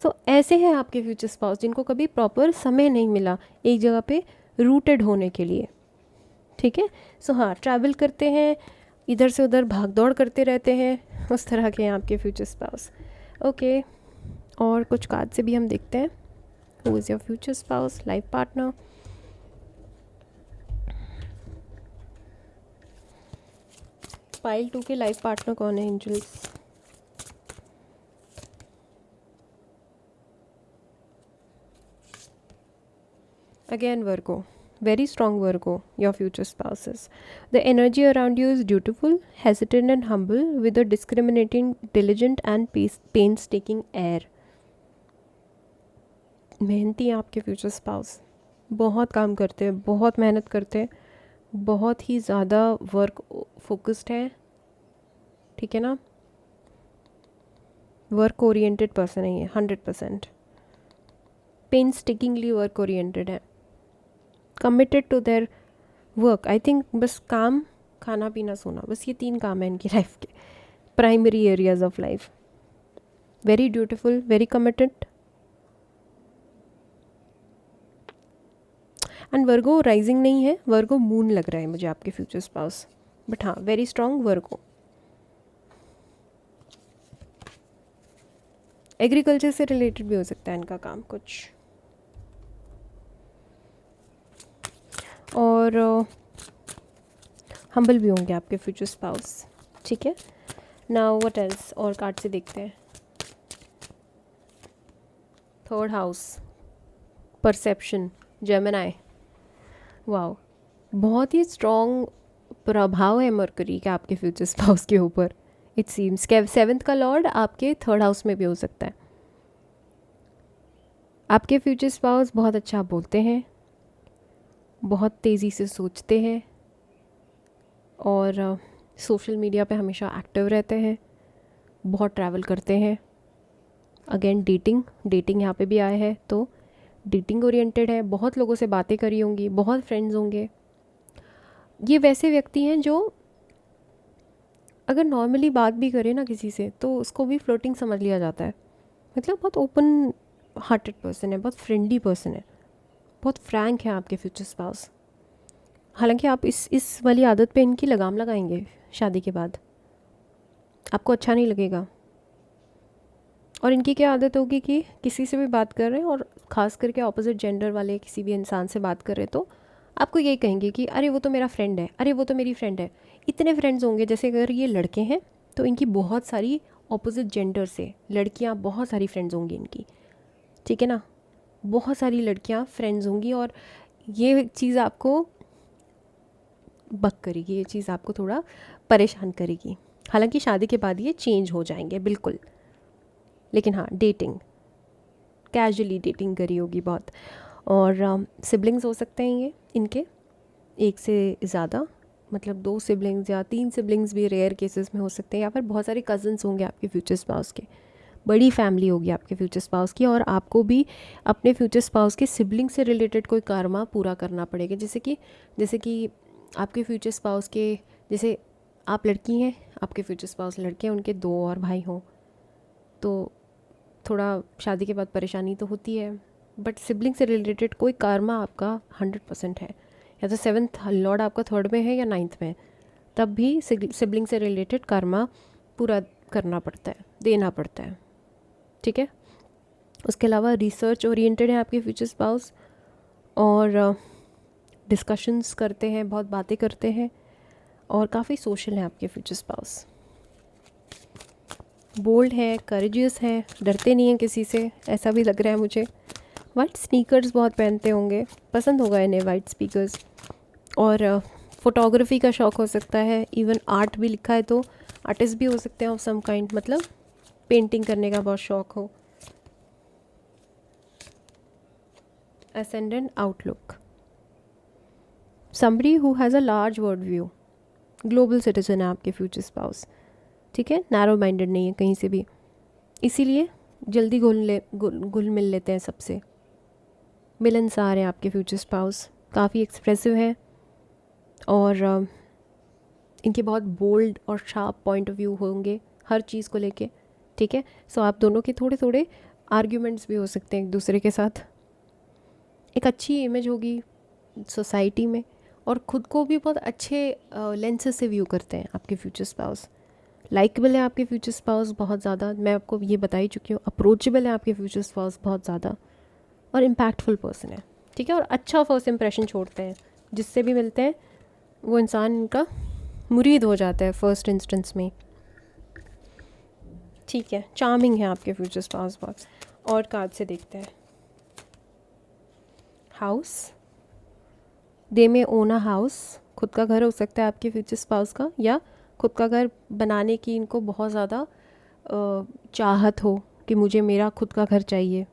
तो ऐसे हैं आपके फ्यूचर स्पाउस जिनको कभी प्रॉपर समय नहीं मिला एक जगह पे रूटेड होने के लिए, ठीक है। सो हाँ, ट्रैवल करते हैं, इधर से उधर भाग दौड़ करते रहते हैं, उस तरह के हैं आपके फ्यूचर स्पाउस। ओके, और कुछ कार्ड से भी हम देखते हैं who is your future spouse, life partner. Pile 2 के लाइफ पार्टनर कौन है angels? Again Virgo, very strong Virgo, your future spouses. The energy around you is dutiful, hesitant and humble, with a discriminating, diligent and painstaking air. मेहनती हैं आपके फ्यूचर स्पाउस, बहुत काम करते हैं, बहुत मेहनत करते हैं, बहुत ही ज़्यादा वर्क फोकस्ड है, ठीक है ना। वर्क ओरिएंटेड पर्सन है ये 100%, पेनस्टेकिंगली वर्क ओरिएंटेड है, committed to their work. I think बस काम, खाना पीना सोना, बस ये 3 काम है इनकी लाइफ के primary areas of life. Very dutiful, very committed, and Virgo rising नहीं है, वर्गो मून लग रहा है मुझे आपके फ्यूचर स्पाउस, बट हाँ वेरी स्ट्रॉन्ग वर्गो। एग्रीकल्चर से रिलेटेड भी हो सकता है इनका काम कुछ, और हम्बल भी होंगे आपके फ्यूचर स्पाउस, ठीक है। नाउ व्हाट एल्स, और कार्ड से देखते हैं। 3rd house, perception, Gemini, wow, बहुत ही स्ट्रॉन्ग प्रभाव है मरकरी का आपके फ्यूचर स्पाउस के ऊपर। इट सीम्स 7th का लॉर्ड आपके 3rd हाउस में भी हो सकता है। आपके फ्यूचर स्पाउस बहुत अच्छा बोलते हैं, बहुत तेज़ी से सोचते हैं, और सोशल मीडिया पे हमेशा एक्टिव रहते हैं, बहुत ट्रैवल करते हैं। अगेन डेटिंग यहाँ पे भी आया है, तो डेटिंग ओरिएंटेड है, बहुत लोगों से बातें करी होंगी, बहुत फ्रेंड्स होंगे। ये वैसे व्यक्ति हैं जो अगर नॉर्मली बात भी करें ना किसी से, तो उसको भी फ्लोटिंग समझ लिया जाता है, मतलब बहुत ओपन हार्टेड पर्सन है, बहुत फ्रेंडली पर्सन है, बहुत फ्रैंक हैं आपके फ्यूचर स्पाउस। हालांकि आप इस वाली आदत पे इनकी लगाम लगाएंगे शादी के बाद, आपको अच्छा नहीं लगेगा। और इनकी क्या आदत होगी कि किसी से भी बात कर रहे हैं और ख़ास करके ऑपोजिट जेंडर वाले किसी भी इंसान से बात कर रहे हैं तो आपको यही कहेंगे कि अरे वो तो मेरा फ्रेंड है, अरे वो तो मेरी फ्रेंड है। इतने फ्रेंड्स होंगे, जैसे अगर ये लड़के हैं तो इनकी बहुत सारी ऑपोजिट जेंडर से लड़कियां, बहुत सारी फ्रेंड्स होंगी इनकी, ठीक है ना। बहुत सारी लड़कियां फ्रेंड्स होंगी और ये चीज़ आपको बक करेगी, ये चीज़ आपको थोड़ा परेशान करेगी। हालांकि शादी के बाद ये चेंज हो जाएंगे बिल्कुल, लेकिन हाँ डेटिंग, कैजुअली डेटिंग करी होगी बहुत। और सिबलिंग्स हो सकते हैं ये इनके, एक से ज़्यादा, मतलब 2 सिबलिंग्स या 3 सिबलिंग्स भी रेयर केसेस में हो सकते हैं, या फिर बहुत सारे कज़न्स होंगे आपके फ्यूचर स्पाउस के। बड़ी फैमिली होगी आपके फ्यूचर स्पाउस की, और आपको भी अपने फ्यूचर स्पाउस के सिबलिंग से रिलेटेड कोई कर्मा पूरा करना पड़ेगा। जैसे कि आपके फ्यूचर स्पाउस के, जैसे आप लड़की हैं, आपके फ्यूचर स्पाउस लड़के हैं, उनके 2 और भाई हों, तो थोड़ा शादी के बाद परेशानी तो होती है, बट सिबलिंग से रिलेटेड कोई कर्मा आपका 100% है। या तो 7th लॉर्ड आपका 3rd में है या 9th में, तब भी सिबलिंग से रिलेटेड कर्मा पूरा करना पड़ता है, देना पड़ता है, ठीक है। उसके अलावा रिसर्च ओरिएंटेड है आपके फ्यूचर स्पाउस, और डिस्कशंस करते हैं, बहुत बातें करते हैं, और काफ़ी सोशल है आपके फ्यूचर स्पाउस। बोल्ड है, करेजियस है, डरते नहीं हैं किसी से, ऐसा भी लग रहा है मुझे। वाइट स्नीकर्स बहुत पहनते होंगे, पसंद होगा इन्हें वाइट स्पीकर्स। और फोटोग्राफी का शौक़ हो सकता है, इवन आर्ट भी लिखा है तो आर्टिस्ट भी हो सकते हैं ऑफ सम काइंड, मतलब पेंटिंग करने का बहुत शौक़ हो। ascendant outlook, somebody who has a large world view, global citizen है आपके फ्यूचर स्पाउस, ठीक है, नैरो माइंडेड नहीं है कहीं से भी, इसीलिए जल्दी घुल मिल लेते हैं सबसे, मिलनसार हैं आपके फ्यूचर स्पाउस, काफ़ी एक्सप्रेसिव है, और इनके बहुत बोल्ड और शार्प पॉइंट ऑफ व्यू होंगे हर चीज़ को लेके, ठीक है। सो आप दोनों के थोड़े थोड़े आर्ग्यूमेंट्स भी हो सकते हैं एक दूसरे के साथ, एक अच्छी इमेज होगी सोसाइटी में, और ख़ुद को भी बहुत अच्छे लेंसेज से व्यू करते हैं आपके फ्यूचर स्पाउस। लाइकेबल है आपके फ्यूचर स्पाउस बहुत ज़्यादा, मैं आपको ये बता ही चुकी हूँ। अप्रोचेबल है आपके फ्यूचर स्पाउस बहुत ज़्यादा, और इम्पैक्टफुल पर्सन है, ठीक है। और अच्छा फर्स्ट इंप्रेशन छोड़ते हैं, जिससे भी मिलते हैं वो इंसान इनका मुरीद हो जाता है फर्स्ट इंस्टेंस में, ठीक है। चार्मिंग है आपके फ्यूचर स्पाउस बहुत। और कार्ड से देखते हैं, हाउस, दे में ओन अ हाउस, खुद का घर हो सकता है आपके फ्यूचर स्पाउस का, या खुद का घर बनाने की इनको बहुत ज़्यादा चाहत हो कि मुझे मेरा खुद का घर चाहिए।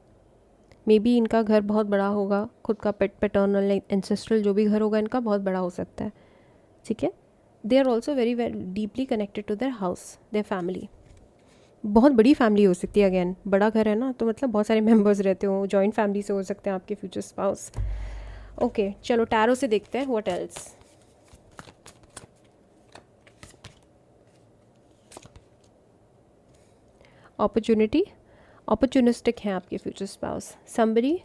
मे बी इनका घर बहुत बड़ा होगा, खुद का पैटर्नल एंसेस्ट्रल जो भी घर होगा इनका बहुत बड़ा हो सकता है, ठीक है। They are also very deeply connected to their house, their family. बहुत बड़ी फैमिली हो सकती है, अगेन बड़ा घर है ना, तो मतलब बहुत सारे मेंबर्स रहते हो, जॉइंट फैमिली से हो सकते हैं आपके फ्यूचर स्पाउस। ओके चलो टैरो से देखते हैं व्हाट एल्स। अपॉर्चुनिटी, अपॉर्चुनिस्टिक हैं आपके future spouse, somebody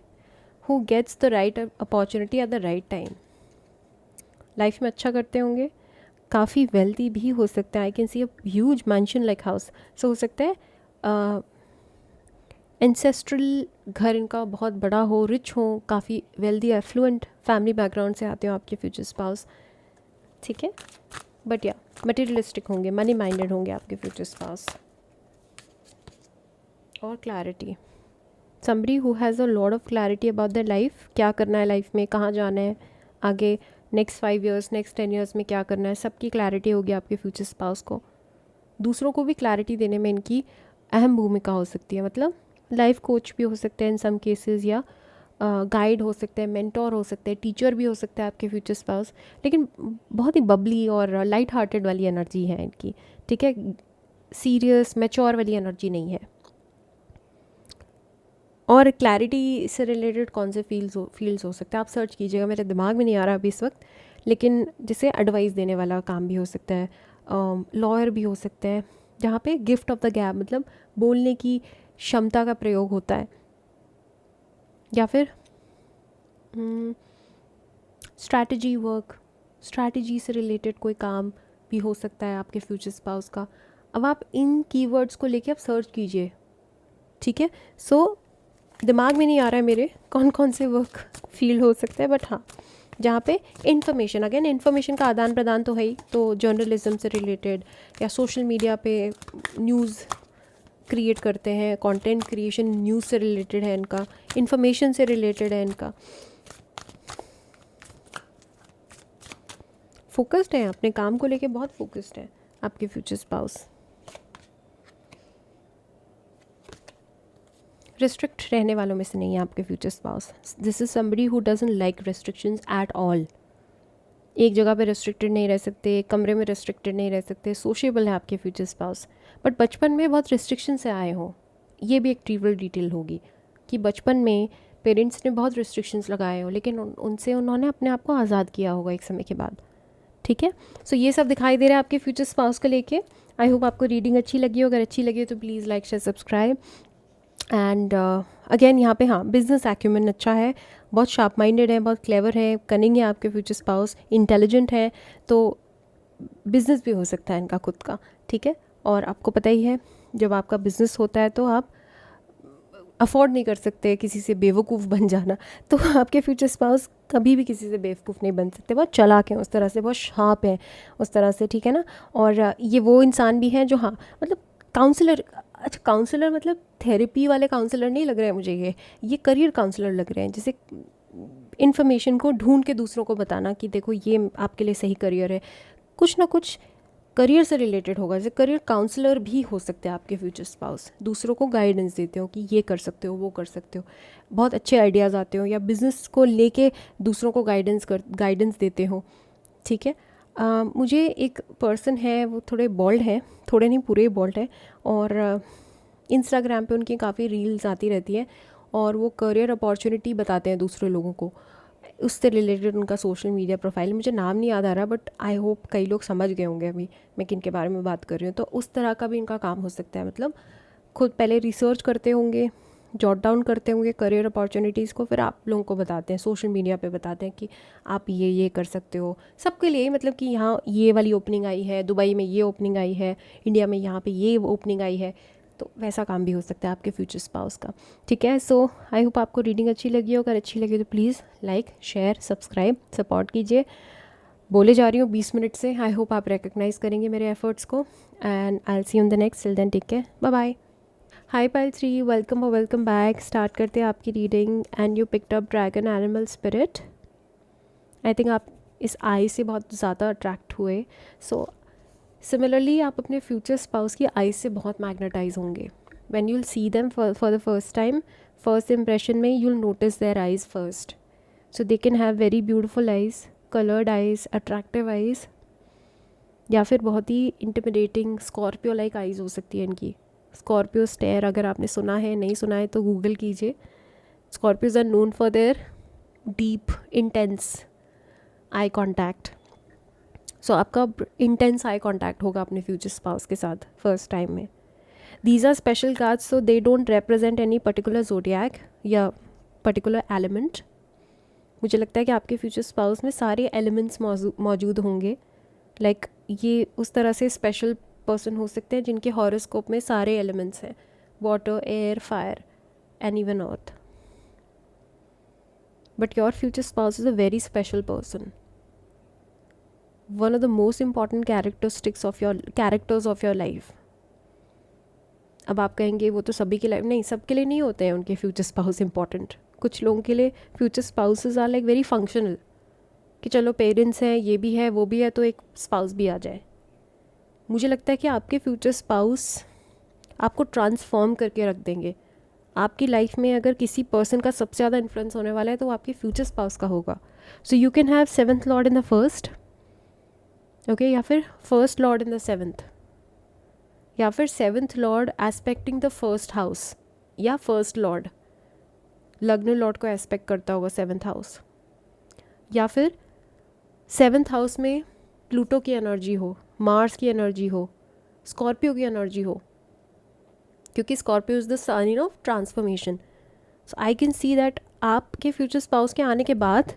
who gets the right opportunity at the right time. Life में अच्छा करते होंगे, काफ़ी वेल्दी भी हो सकते हैं। I can see a huge mansion like house, so हो सकता है एंसेस्ट्रल घर इनका बहुत बड़ा हो, रिच हो, काफ़ी वेल्दी एफ्लुएंट फैमिली बैकग्राउंड से आते हो आपके फ्यूचर स्पाउस, ठीक है। बट या मटेरियलिस्टिक होंगे, मनी माइंडेड होंगे आपके फ्यूचर स्पाउस। और clarity, somebody who has a lot of clarity about the life, क्या करना है लाइफ में, कहाँ जाना है आगे, नेक्स्ट 5 ईयर्स, नेक्स्ट 10 ईयर्स में क्या करना है, सबकी क्लैरिटी होगी आपके फ्यूचर स्पाउस को। दूसरों को भी क्लैरिटी देने में इनकी अहम भूमिका हो सकती है, मतलब लाइफ कोच भी हो सकते हैं इन सम केसेस, या गाइड हो सकते हैं, मेंटोर हो सकते हैं, टीचर भी हो सकता है आपके फ्यूचर स्पाउस। लेकिन बहुत ही बबली और लाइट हार्टेड वाली एनर्जी है इनकी, ठीक है, सीरियस मैच्योर वाली एनर्जी नहीं है। और क्लैरिटी से रिलेटेड कौन से फील्ड्स हो सकते हैं आप सर्च कीजिएगा, मेरे दिमाग में नहीं आ रहा अभी इस वक्त, लेकिन जैसे एडवाइस देने वाला काम भी हो सकता है, लॉयर भी हो सकते हैं, जहाँ पे गिफ्ट ऑफ द गैप, मतलब बोलने की क्षमता का प्रयोग होता है, या फिर स्ट्रैटेजी वर्क, स्ट्रैटेजी से रिलेटेड कोई काम भी हो सकता है आपके फ्यूचर स्पाउस का। अब आप इन कीवर्ड्स को लेके आप सर्च कीजिए, ठीक है। सो दिमाग में नहीं आ रहा है मेरे कौन कौन से वर्क फील्ड हो सकता है, बट हाँ जहाँ पे इन्फॉर्मेशन, अगेन इन्फॉर्मेशन का आदान प्रदान तो है ही, तो जर्नलिज्म से रिलेटेड या सोशल मीडिया पे न्यूज़ क्रिएट करते हैं, कंटेंट क्रिएशन न्यूज़ से रिलेटेड है इनका, इन्फॉर्मेशन से रिलेटेड है इनका। फोकस्ड है अपने काम को लेके, बहुत फोकस्ड है आपके फ्यूचर स्पाउस। रिस्ट्रिक्ट रहने वालों में से नहीं है आपके future spouse. This is somebody who doesn't like restrictions at all. एक जगह पे रिस्ट्रिक्टेड नहीं रह सकते, एक कमरे में रिस्ट्रिक्टेड नहीं रह सकते, सोशेबल है आपके फ्यूचर स्पाउस। बट बचपन में बहुत रिस्ट्रिक्शन से आए हो, ये भी एक ट्रिवियल डिटेल होगी कि बचपन में पेरेंट्स ने बहुत रिस्ट्रिक्शंस लगाए हो, लेकिन उनसे उन्होंने अपने आप को आज़ाद किया होगा एक समय के बाद, ठीक है। सो ये सब दिखाई दे रहा है आपके फ्यूचर स्पाउस को लेके। आई होप आपको रीडिंग अच्छी लगी हो, अगर अच्छी लगी हो तो please like share subscribe. And again यहाँ पे हाँ, बिजनेस एक्यूमेन अच्छा है, बहुत शार्प माइंडेड है, बहुत क्लेवर है, कनिंग है आपके फ्यूचर स्पाउस, इंटेलिजेंट है, तो बिज़नेस भी हो सकता है इनका खुद का, ठीक है। और आपको पता ही है जब आपका बिज़नेस होता है तो आप अफोर्ड नहीं कर सकते किसी से बेवकूफ़ बन जाना, तो आपके फ्यूचर स्पाउस कभी भी किसी से बेवकूफ़ नहीं बन सकते, बहुत चालाक हैं उस तरह से, बहुत शार्प हैं उस तरह से, ठीक है ना। और ये वो इंसान भी हैं जो हाँ मतलब काउंसलर, अच्छा काउंसलर मतलब थेरेपी वाले काउंसलर नहीं लग रहे हैं मुझे, ये करियर काउंसलर लग रहे हैं, जैसे इन्फॉर्मेशन को ढूंढ के दूसरों को बताना कि देखो ये आपके लिए सही करियर है, कुछ ना कुछ करियर से रिलेटेड होगा। जैसे करियर काउंसलर भी हो सकते हैं आपके फ्यूचर स्पाउस, दूसरों को गाइडेंस देते हो कि ये कर सकते हो, वो कर सकते हो, बहुत अच्छे आइडियाज़ आते हो, या बिज़नेस को लेके दूसरों को गाइडेंस देते हो, ठीक है। मुझे एक पर्सन है, वो थोड़े बॉल्ड है, थोड़े नहीं पूरे बॉल्ड है, और इंस्टाग्राम पे उनकी काफ़ी रील्स आती रहती है, और वो करियर अपॉर्चुनिटी बताते हैं दूसरे लोगों को, उससे रिलेटेड उनका सोशल मीडिया प्रोफाइल, मुझे नाम नहीं याद आ रहा, बट आई होप कई लोग समझ गए होंगे अभी मैं किन के बारे में बात कर रही हूँ। तो उस तरह का भी इनका काम हो सकता है, मतलब खुद पहले रिसर्च करते होंगे, जॉट डाउन करते होंगे करियर अपॉर्चुनिटीज़ को, फिर आप लोगों को बताते हैं, सोशल मीडिया पे बताते हैं कि आप ये कर सकते हो, सबके लिए, मतलब कि यहाँ ये वाली ओपनिंग आई है, दुबई में ये ओपनिंग आई है, इंडिया में यहाँ पे ये ओपनिंग आई है, तो वैसा काम भी हो सकता है आपके फ्यूचर स्पाउस का, ठीक है। सो आई होप आपको रीडिंग अच्छी लगी हो, अगर अच्छी लगी तो please like share subscribe support कीजिए। बोले जा रही हूँ 20 मिनट से, आई होप आप रिकग्नाइज़ करेंगे मेरे एफर्ट्स को, and I will see you in the next, till then take care, bye bye. Hi pile 3, welcome और वेलकम बैक। स्टार्ट करते हैं आपकी reading. And you picked up dragon animal spirit. I think आप इस आई से बहुत ज़्यादा अट्रैक्ट हुए, सो सिमिलरली आप अपने फ्यूचर स्पाउस की आईज से बहुत मैग्नेटाइज होंगे। When you will see them for the first time, first impression में you will notice their eyes first, so they can have very beautiful eyes, coloured eyes, attractive eyes, या फिर बहुत ही इंटिमिडेटिंग स्कॉर्पियो लाइक आईज हो सकती है इनकी। स्कॉर्पियो स्टेयर अगर आपने सुना है, नहीं सुना है तो गूगल कीजिए। Scorpios are known for their deep intense eye contact, so आपका इंटेंस आई कॉन्टैक्ट होगा अपने फ्यूचर स्पाउस के साथ फर्स्ट टाइम में। These are special cards, so they don't represent any particular zodiac या पर्टिकुलर एलिमेंट। मुझे लगता है कि आपके फ्यूचर स्पाउस में सारे एलिमेंट्स मौजूद होंगे, लाइक ये उस तरह से स्पेशल पर्सन हो सकते हैं जिनके हॉरोस्कोप में सारे एलिमेंट्स हैं, water, air, fire and even earth. But your future spouse is a very special person, one of the most important characters of your life. अब आप कहेंगे वो तो सभी के लाइफ, नहीं, सबके लिए नहीं होते हैं उनके फ्यूचर स्पाउस इंपॉर्टेंट। कुछ लोगों के लिए future spouses are like very functional, कि चलो पेरेंट्स हैं, ये भी है, वो भी है, तो एक स्पाउस भी आ जाए। मुझे लगता है कि आपके फ्यूचर स्पाउस आपको ट्रांसफॉर्म करके रख देंगे। आपकी लाइफ में अगर किसी पर्सन का सबसे ज़्यादा इन्फ्लुएंस होने वाला है तो वो आपके फ्यूचर स्पाउस का होगा। So you can have 7th lord in the first, okay, या फिर first Lord in the 7th, या फिर 7th Lord expecting the first house, या फर्स्ट लॉर्ड लग्न लॉर्ड को एस्पेक्ट करता होगा 7th हाउस, या फिर 7th हाउस में प्लूटो की एनर्जी हो, मार्स की एनर्जी हो, स्कॉर्पियो की एनर्जी हो, क्योंकि Scorpio is the sign of transformation. So I can see that आपके फ्यूचर स्पाउस के आने के बाद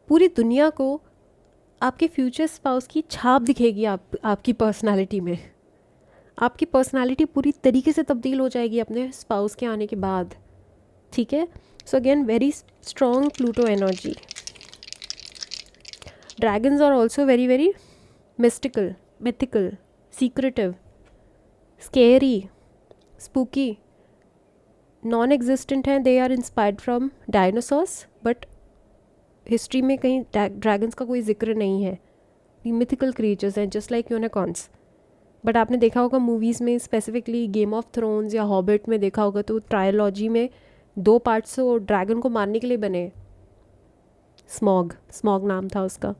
पूरी दुनिया को आपके फ्यूचर स्पाउस की छाप दिखेगी आपकी पर्सनालिटी में। आपकी पर्सनालिटी पूरी तरीके से तब्दील हो जाएगी अपने स्पाउस के आने के बाद, ठीक है। So again very strong Pluto energy. Dragons are also very very mystical, mythical, secretive, scary, spooky, non existent हैं। They are inspired from dinosaurs, but history में कहीं ड्रैगन्स का कोई जिक्र नहीं है। ये मिथिकल क्रिएचर्स हैं जस्ट लाइक यूनिकॉर्न्स। बट आपने देखा होगा मूवीज़ में, स्पेसिफिकली गेम ऑफ थ्रोन्स या हॉबिट में देखा होगा, तो ट्रायलॉजी में 2 पार्ट्स वो ड्रैगन को मारने के लिए बने। स्मॉग नाम था उसका,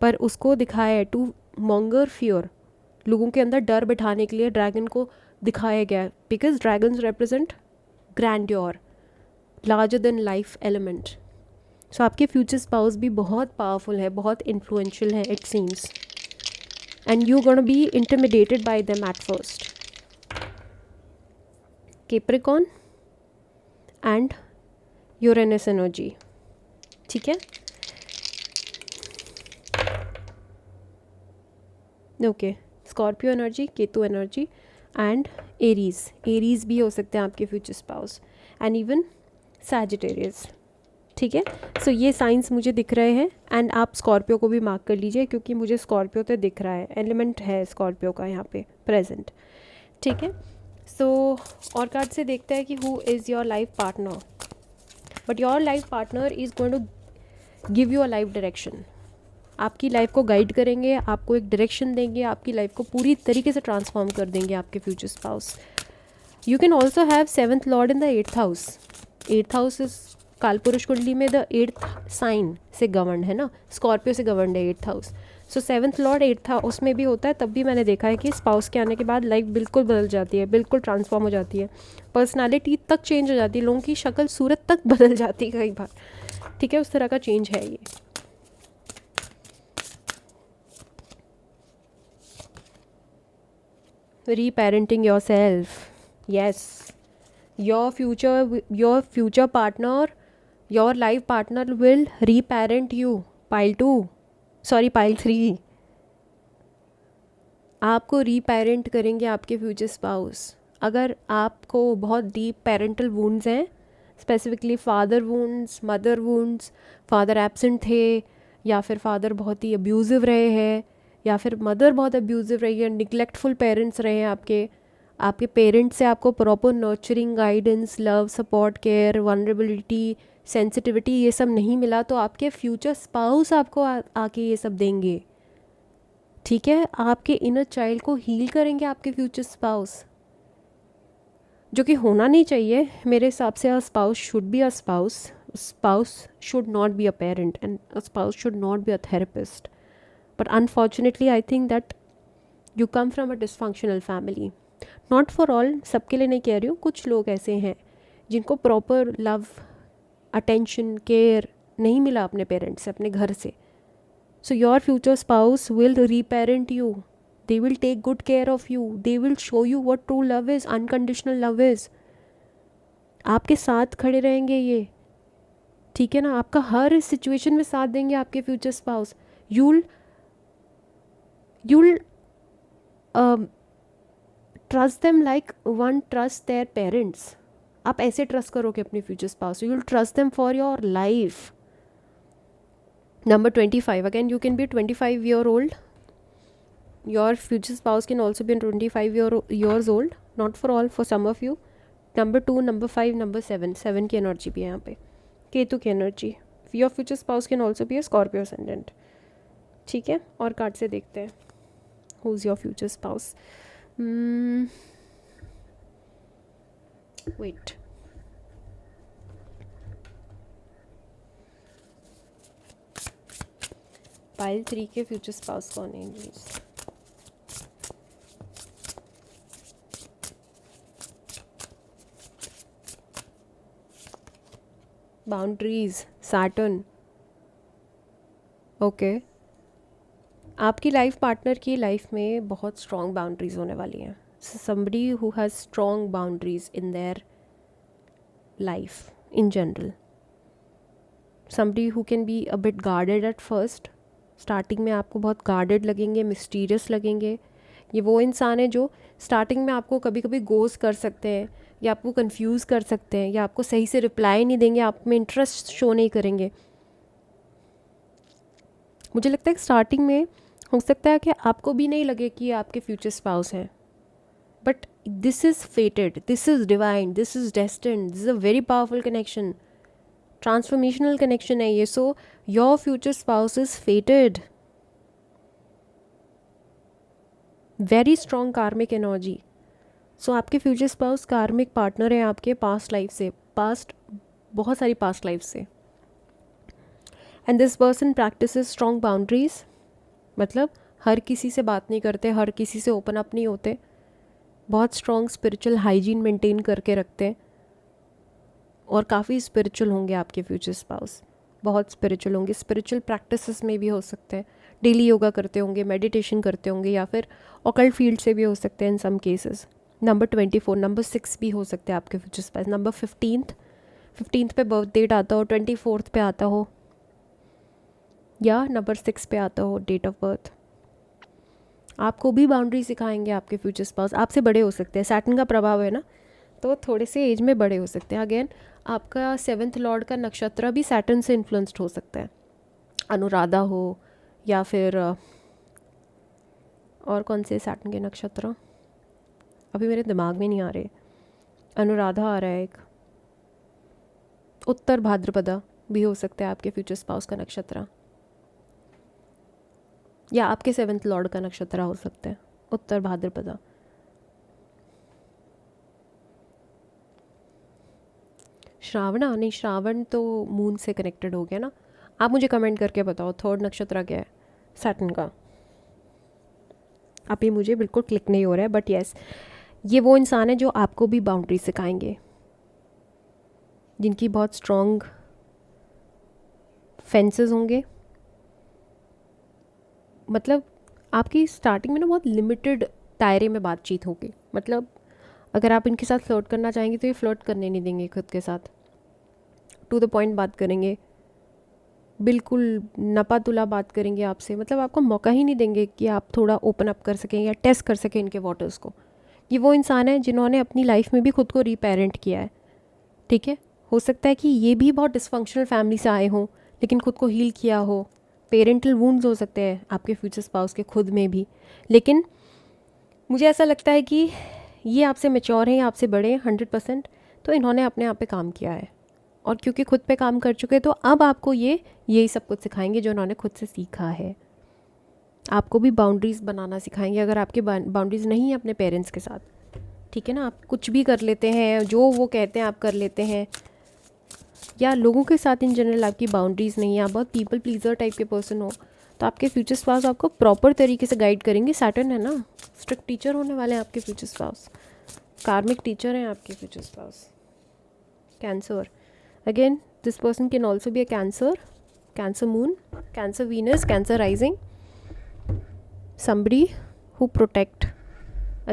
पर उसको दिखाया है टू मॉन्गर फियर, लोगों के अंदर डर बिठाने के लिए ड्रैगन को दिखाया गया, because dragons represent grandeur, larger than life element. So आपके फ्यूचर स्पाउस भी बहुत पावरफुल है, बहुत इन्फ्लुएंशियल है it seems, and you gonna be intimidated bye them at first. Capricorn and Uranus energy, ठीक है। Okay, Scorpio energy, Ketu energy and Aries भी हो सकते हैं आपके future spouse, and even Sagittarius, ठीक है। सो ये साइंस मुझे दिख रहे हैं, एंड आप स्कॉर्पियो को भी मार्क कर लीजिए, क्योंकि मुझे स्कॉर्पियो तो दिख रहा है, एलिमेंट है स्कॉर्पियो का यहाँ पे प्रेजेंट, ठीक है। सो और कार्ड से देखते हैं कि who is your life partner, but your life partner is going to give you a life direction. आपकी लाइफ को गाइड करेंगे, आपको एक डायरेक्शन देंगे, आपकी लाइफ को पूरी तरीके से ट्रांसफॉर्म कर देंगे आपके future spouse. You can also have 7th lord in the 8th house. 8th house is कालपुरुष कुंडली में द 8th साइन से गवर्न है ना, स्कॉर्पियो से गवर्न है 8th हाउस। सो 7th लॉर्ड 8th हाउस में भी होता है, तब भी मैंने देखा है कि स्पाउस के आने के बाद लाइफ बिल्कुल बदल जाती है, बिल्कुल ट्रांसफॉर्म हो जाती है, पर्सनालिटी तक चेंज हो जाती है, लोगों की शक्ल सूरत तक बदल जाती है कई बार, ठीक है। उस तरह का चेंज है ये। Reparenting yourself, yes, your future partner, your life partner will reparent you. Pile 3, आपको रीपेरेंट करेंगे आपके फ्यूचर स्पाउस। अगर आपको बहुत डीप पेरेंटल वुंड्स हैं, specifically father wounds, mother wounds, father absent थे, या फिर फादर बहुत ही अब्यूज़िव रहे हैं, या फिर मदर बहुत अब्यूज़िव रही है, निगलेक्टफुल पेरेंट्स रहे हैं आपके पेरेंट्स से आपको proper nurturing, guidance, love, support, care, vulnerability, sensitivity ये सब नहीं मिला, तो आपके फ्यूचर स्पाउस आपको आके ये सब देंगे, ठीक है। आपके इनर चाइल्ड को हील करेंगे आपके फ्यूचर स्पाउस, जो कि होना नहीं चाहिए मेरे हिसाब से। अ spouse should be a spouse should not be a parent, and a spouse should not be a therapist. But unfortunately, I think that you come from a dysfunctional family. Not for all, सबके लिए नहीं कह रही हूँ, कुछ लोग ऐसे हैं जिनको प्रॉपर लव, अटेंशन, केयर नहीं मिला अपने पेरेंट्स से, अपने घर से। So your future spouse will reparent you. They will take good care of you. They will show you what true love is, unconditional love is. आपके साथ खड़े रहेंगे ये, ठीक है ना। आपका हर सिचुएशन में साथ देंगे आपके future spouse. You'll trust them like one trusts their parents. आप ऐसे ट्रस्ट करोगे अपने future spouse, you'll trust them for your life. Number 25, again you can be 25-year-old. Your future spouse can also be 25 years old. Not for all, for some of you. Number 2, number 5, number 7 की एनर्जी भी है यहाँ पे, केतु की energy. Your future spouse can also be a Scorpio ascendant, ठीक है। और कार्ड से देखते हैं who's your future spouse. Wait, pile 3 के फ्यूचर स्पाउस कौन है? Boundaries, Saturn, okay. आपकी लाइफ पार्टनर की लाइफ में बहुत स्ट्रॉन्ग बाउंड्रीज होने वाली हैं। somebody who has strong boundaries in their life in general, somebody who can be a bit guarded at first. Starting में आपको बहुत गार्डेड लगेंगे, मिस्टीरियस लगेंगे। ये वो इंसान है जो स्टार्टिंग में आपको कभी कभी गोस्ट कर सकते हैं, या आपको कंफ्यूज कर सकते हैं, या आपको सही से रिप्लाई नहीं देंगे, आप में इंटरेस्ट शो नहीं करेंगे। मुझे लगता है कि स्टार्टिंग में हो सकता है कि आपको भी नहीं लगे कि आपके फ्यूचर स्पाउस हैं, but this is फेटेड, this is divine, this is destined, this is a very powerful connection, transformational connection है ये। सो your future spouse is फेटेड, very strong कार्मिक एनर्जी। सो आपके फ्यूचर स्पाउस कार्मिक पार्टनर हैं आपके पास्ट लाइफ से, बहुत सारी पास्ट लाइफ से। And this person practices strong boundaries, मतलब हर किसी से बात नहीं करते, हर किसी से ओपन अप नहीं होते, बहुत स्ट्रॉन्ग स्पिरिचुअल हाइजीन मेंटेन करके रखते हैं, और काफ़ी स्पिरिचुअल होंगे आपके फ्यूचर स्पाउस, बहुत स्पिरिचुअल होंगे। स्पिरिचुअल प्रैक्टिसेस में भी हो सकते हैं, डेली योगा करते होंगे, मेडिटेशन करते होंगे, या फिर ऑकल्ट फील्ड से भी हो सकते हैं इन सम केसेस। नंबर 24, नंबर 6 भी हो सकते हैं आपके फ्यूचर स्पाउस। नंबर 15 पे बर्थ डेट आता हो, 24 पे आता हो, या नंबर 6 पे आता हो डेट ऑफ बर्थ। आपको भी बाउंड्री सिखाएंगे आपके फ्यूचर स्पाउस। आपसे बड़े हो सकते हैं, सैटर्न का प्रभाव है ना, तो थोड़े से एज में बड़े हो सकते हैं। अगेन आपका 7th लॉर्ड का नक्षत्र भी सैटर्न से इन्फ्लुएंस्ड हो सकता है, अनुराधा हो, या फिर और कौन से सैटर्न के नक्षत्र अभी मेरे दिमाग में नहीं आ रहे। अनुराधा आ रहा है एक, उत्तर भाद्रपदा भी हो सकता है आपके फ्यूचर स्पाउस का नक्षत्र, या आपके 7th लॉर्ड का नक्षत्र हो सकता है उत्तर भाद्रपदा। श्रावण, नहीं श्रावण तो मून से कनेक्टेड हो गया ना। आप मुझे कमेंट करके बताओ 3rd नक्षत्र क्या है सैटर्न का। अभी मुझे बिल्कुल क्लिक नहीं हो रहा है, बट यस, ये वो इंसान है जो आपको भी बाउंड्री सिखाएंगे, जिनकी बहुत स्ट्रॉन्ग फेंसेस होंगे। मतलब आपकी स्टार्टिंग में ना बहुत लिमिटेड दायरे में बातचीत होगी, मतलब अगर आप इनके साथ फ्लर्ट करना चाहेंगे तो ये फ्लर्ट करने नहीं देंगे, खुद के साथ टू द पॉइंट बात करेंगे, बिल्कुल नपा तुला बात करेंगे आपसे, मतलब आपको मौका ही नहीं देंगे कि आप थोड़ा ओपन अप कर सकें या टेस्ट कर सकें इनके वाटर्स को। ये वो इंसान है जिन्होंने अपनी लाइफ में भी खुद को रीपेरेंट किया है, ठीक है। हो सकता है कि ये भी बहुत डिसफंक्शनल फैमिली से आए हों, लेकिन खुद को हील किया हो। पेरेंटल वुंड्स हो सकते हैं आपके फ्यूचर स्पाउस के खुद में भी, लेकिन मुझे ऐसा लगता है कि ये आपसे मैच्योर हैं, आपसे बड़े हैं 100%, तो इन्होंने अपने आप पे काम किया है, और क्योंकि खुद पे काम कर चुके हैं तो अब आपको यही सब कुछ सिखाएंगे जो उन्होंने खुद से सीखा है। आपको भी बाउंड्रीज़ बनाना सिखाएंगे, अगर आपके बाउंड्रीज़ नहीं है अपने पेरेंट्स के साथ, ठीक है ना, आप कुछ भी कर लेते हैं, जो वो कहते हैं आप कर लेते हैं, या लोगों के साथ इन जनरल आपकी बाउंड्रीज़ नहीं है, आप बहुत पीपल प्लीजर टाइप के पर्सन हो, तो आपके फ्यूचर स्पाउस आपको प्रॉपर तरीके से गाइड करेंगे। सैटर्न है ना, स्ट्रिक्ट टीचर होने वाले हैं आपके फ्यूचर स्पाउस, कार्मिक टीचर हैं आपके future spouse. Cancer, again this person can also be a cancer, cancer moon, cancer Venus, cancer rising, somebody who protect,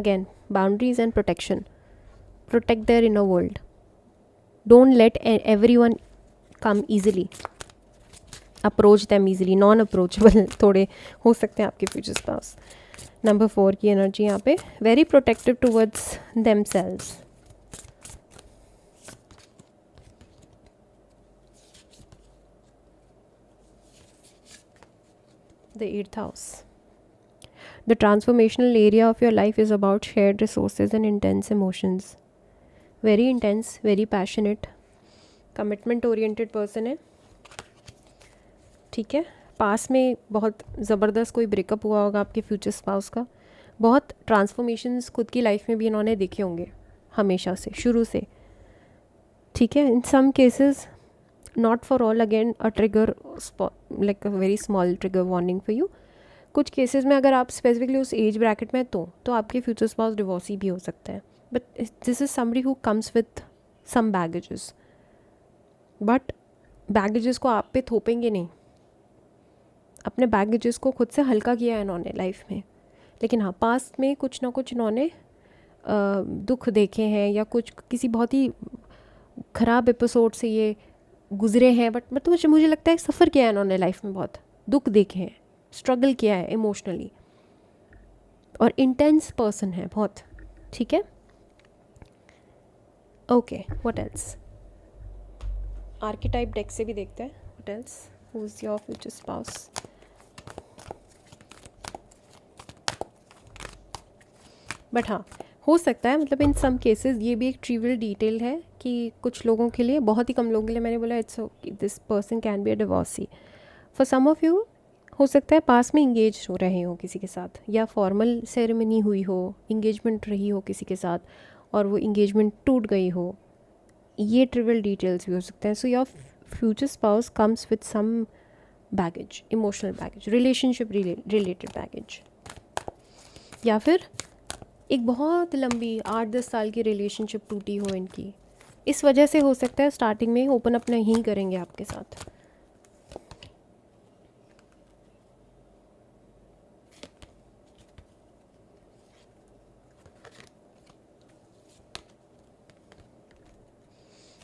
again boundaries and protection, protect their inner world, don't let everyone come easily, approach them easily, non approachable थोड़े हो सकते हैं आपके फ्यूचर स्पाउस। नंबर 4 की एनर्जी यहाँ पे very protective towards themselves, the 8th house. The transformational area of your life is about shared resources and intense emotions. Very intense, very passionate, commitment oriented person है, ठीक है। पास में बहुत ज़बरदस्त कोई ब्रेकअप हुआ होगा आपके फ्यूचर स्पाउस का, बहुत ट्रांसफॉर्मेशंस खुद की लाइफ में भी इन्होंने देखे होंगे हमेशा से, शुरू से, ठीक है। In some cases, not for all, again a trigger, like a very small trigger warning for you. कुछ केसेस में अगर आप स्पेसिफिकली उस एज ब्रैकेट में तो आपके फ्यूचर स्पाउस डिवोर्सी भी हो सकता है, but this is somebody who comes with some baggages, but baggages को आप पे थोपेंगे नहीं, अपने बैगेजेस को खुद से हल्का किया है इन्होंने लाइफ में, लेकिन हाँ पास्ट में कुछ ना कुछ इन्होंने दुख देखे हैं, या कुछ किसी बहुत ही ख़राब एपिसोड से ये गुजरे हैं, बट मतलब मुझे लगता है सफ़र किया है इन्होंने लाइफ में, बहुत दुख देखे हैं, स्ट्रगल किया है इमोशनली, और इंटेंस पर्सन है बहुत। ठीक है, okay, what else? Archetype deck से भी देखते हैं what else, who is your future spouse. But हाँ, हो सकता है, मतलब इन सम केसेस ये भी एक ट्रिवियल डिटेल है कि कुछ लोगों के लिए, बहुत ही कम लोगों के लिए मैंने बोला it's this person can be a divorcee. For some of you हो सकता है पास में इंगेज हो रहे हो किसी के साथ, या फॉर्मल सेरेमनी हुई हो, इंगेजमेंट रही हो किसी के साथ और वो इंगेजमेंट टूट गई हो, ये ट्रिवियल डिटेल्स भी हो सकते हैं। So your future spouse comes with some baggage, emotional baggage, relationship related baggage, या फिर एक बहुत लंबी 8-10 साल की रिलेशनशिप टूटी हो इनकी, इस वजह से हो सकता है स्टार्टिंग में ओपन अप नहीं करेंगे आपके साथ।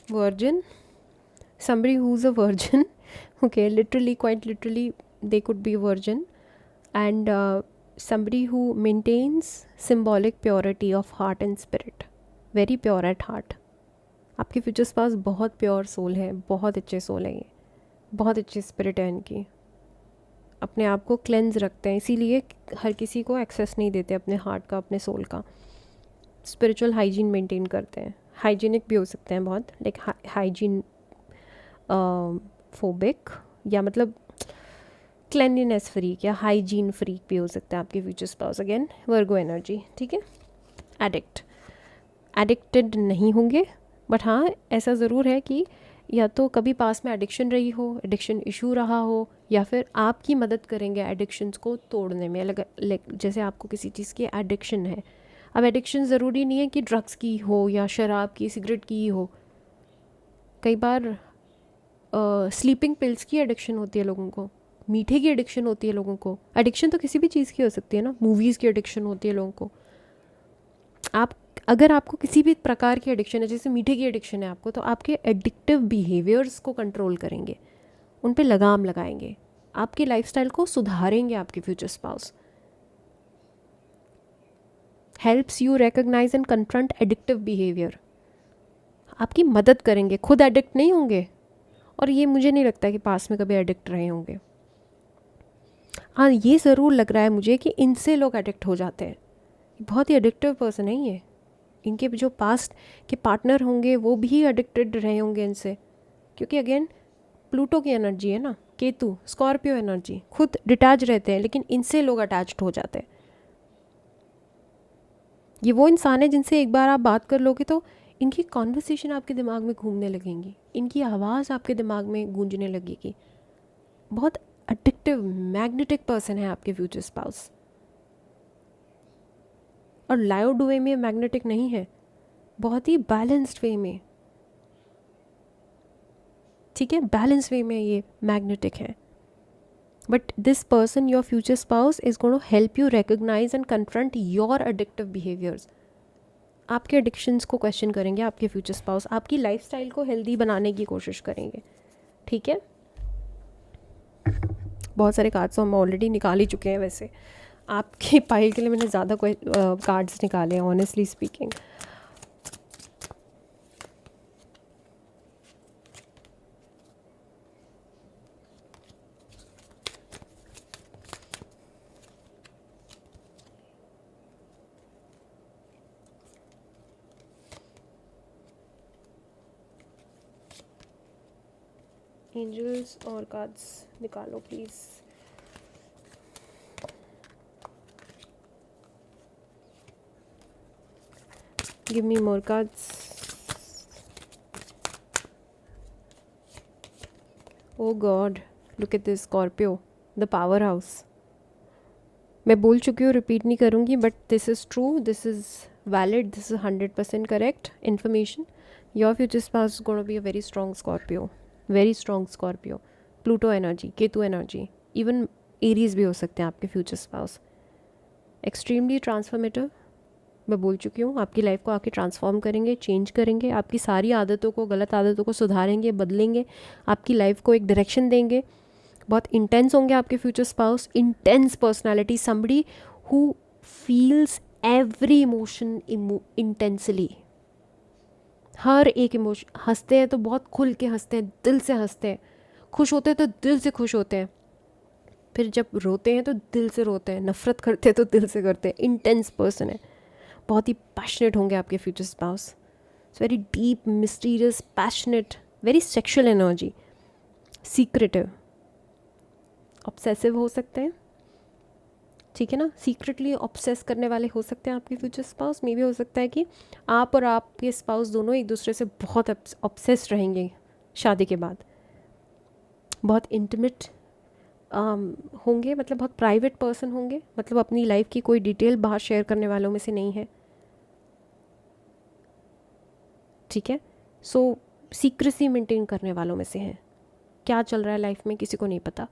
Virgin, somebody who's a virgin, okay, literally, quite literally, they could be a virgin, and somebody who maintains symbolic purity of heart and spirit, very pure at heart. आपके फ्यूचर्स पास बहुत प्योर सोल है, बहुत अच्छे सोल है, ये बहुत अच्छी स्पिरिट है इनकी, अपने आप को क्लेंज रखते हैं, इसीलिए हर किसी को एक्सेस नहीं देते अपने हार्ट का, अपने सोल का। स्पिरिचुअल हाइजीन मेंटेन करते हैं, हाइजीनिक भी हो सकते हैं बहुत, लाइक हाइजीन फोबिक, या मतलब क्लेनलीनेस फ्रीक या हाइजीन फ्रीक भी हो सकता है आपके फ्यूचर स्पाउस। अगेन वर्गो एनर्जी, ठीक है। एडिक्टेड नहीं होंगे, बट हाँ ऐसा ज़रूर है कि या तो कभी पास में एडिक्शन रही हो, एडिक्शन इशू रहा हो, या फिर आपकी मदद करेंगे एडिक्शंस को तोड़ने में। अलग जैसे आपको किसी चीज़ की एडिक्शन है, अब एडिक्शन ज़रूरी नहीं है कि ड्रग्स की हो या शराब की, सिगरेट की हो, कई बार स्लीपिंग पिल्स की एडिक्शन होती है लोगों को, मीठे की एडिक्शन होती है लोगों को। एडिक्शन तो किसी भी चीज़ की हो सकती है ना, मूवीज़ की एडिक्शन होती है लोगों को। आप अगर आपको किसी भी प्रकार की एडिक्शन है, जैसे मीठे की एडिक्शन है आपको, तो आपके एडिक्टिव बिहेवियर्स को कंट्रोल करेंगे, उन पे लगाम लगाएंगे, आपकी लाइफस्टाइल को सुधारेंगे आपके future spouse. Helps you recognize and confront addictive behaviour, आपकी मदद करेंगे, खुद एडिक्ट नहीं होंगे, और ये मुझे नहीं लगता कि पास में कभी एडिक्ट रहे होंगे। हाँ ये ज़रूर लग रहा है मुझे कि इनसे लोग एडिक्ट हो जाते हैं, बहुत ही एडिक्टिव पर्सन है ये, इनके जो पास्ट के पार्टनर होंगे वो भी एडिक्टेड रहे होंगे इनसे, क्योंकि अगेन प्लूटो की एनर्जी है ना, केतु स्कॉर्पियो एनर्जी, खुद डिटैच रहते हैं लेकिन इनसे लोग अटैच्ड हो जाते हैं। ये वो इंसान है जिनसे एक बार आप बात कर लोगे तो इनकी कॉन्वर्सेशन आपके दिमाग में घूमने लगेंगी, इनकी आवाज़ आपके दिमाग में गूंजने लगेगी। बहुत एडिक्टिव मैग्नेटिक पर्सन है आपके फ्यूचर स्पाउस, और लाउड वे में मैग्नेटिक नहीं है, बहुत ही बैलेंस्ड वे में, ठीक है, बैलेंस वे में ये मैग्नेटिक है। But this person, your future spouse, is going to help you recognize and confront your addictive behaviours. आपके एडिक्शंस को क्वेश्चन करेंगे आपके फ्यूचर स्पाउस, आपकी लाइफस्टाइल को हेल्दी बनाने की कोशिश करेंगे, ठीक है। बहुत सारे कार्ड्स हम ऑलरेडी निकाल ही चुके हैं, वैसे आपके पाइल के लिए मैंने ज़्यादा कार्ड्स निकाले हैं ऑनेस्टली स्पीकिंग। एंजल्स और कार्ड्स निकालो please. Give me more cards. Oh God, look at this Scorpio, the powerhouse. मैं बोल चुकी हूँ, रिपीट नहीं करूँगी, but this is true, this is valid, this is 100% correct information. Your future spouse is going to be a very strong Scorpio, very strong Scorpio, Pluto energy, Ketu energy, even Aries भी हो सकते हैं आपके फ्यूचर स्पाउस। एक्सट्रीमली ट्रांसफॉर्मेटिव, मैं बोल चुकी हूँ, आपकी लाइफ को आके ट्रांसफॉर्म करेंगे, चेंज करेंगे, आपकी सारी आदतों को, गलत आदतों को सुधारेंगे, बदलेंगे, आपकी लाइफ को एक डायरेक्शन देंगे। बहुत इंटेंस होंगे आपके future spouse, intense personality, somebody who feels every emotion intensely, हर एक इमोशन। हंसते हैं तो बहुत खुल के हंसते हैं, दिल से हंसते हैं, खुश होते हैं तो दिल से खुश होते हैं, फिर जब रोते हैं तो दिल से रोते हैं, नफरत करते हैं तो दिल से करते हैं। इंटेंस पर्सन है, बहुत ही पैशनेट होंगे आपके future spouse. It's very deep, mysterious, passionate, very sexual energy, secretive, obsessive हो सकते हैं, ठीक है ना, सीक्रेटली ऑब्सेस करने वाले हो सकते हैं आपके फ्यूचर स्पाउस। मे भी हो सकता है कि आप और आपके स्पाउस दोनों एक दूसरे से बहुत ऑब्सेस रहेंगे शादी के बाद, बहुत इंटीमेट होंगे, मतलब बहुत प्राइवेट पर्सन होंगे, मतलब अपनी लाइफ की कोई डिटेल बाहर शेयर करने वालों में से नहीं है, ठीक है। सो सीक्रेसी मेंटेन करने वालों में से हैं, क्या चल रहा है लाइफ में किसी को नहीं पता।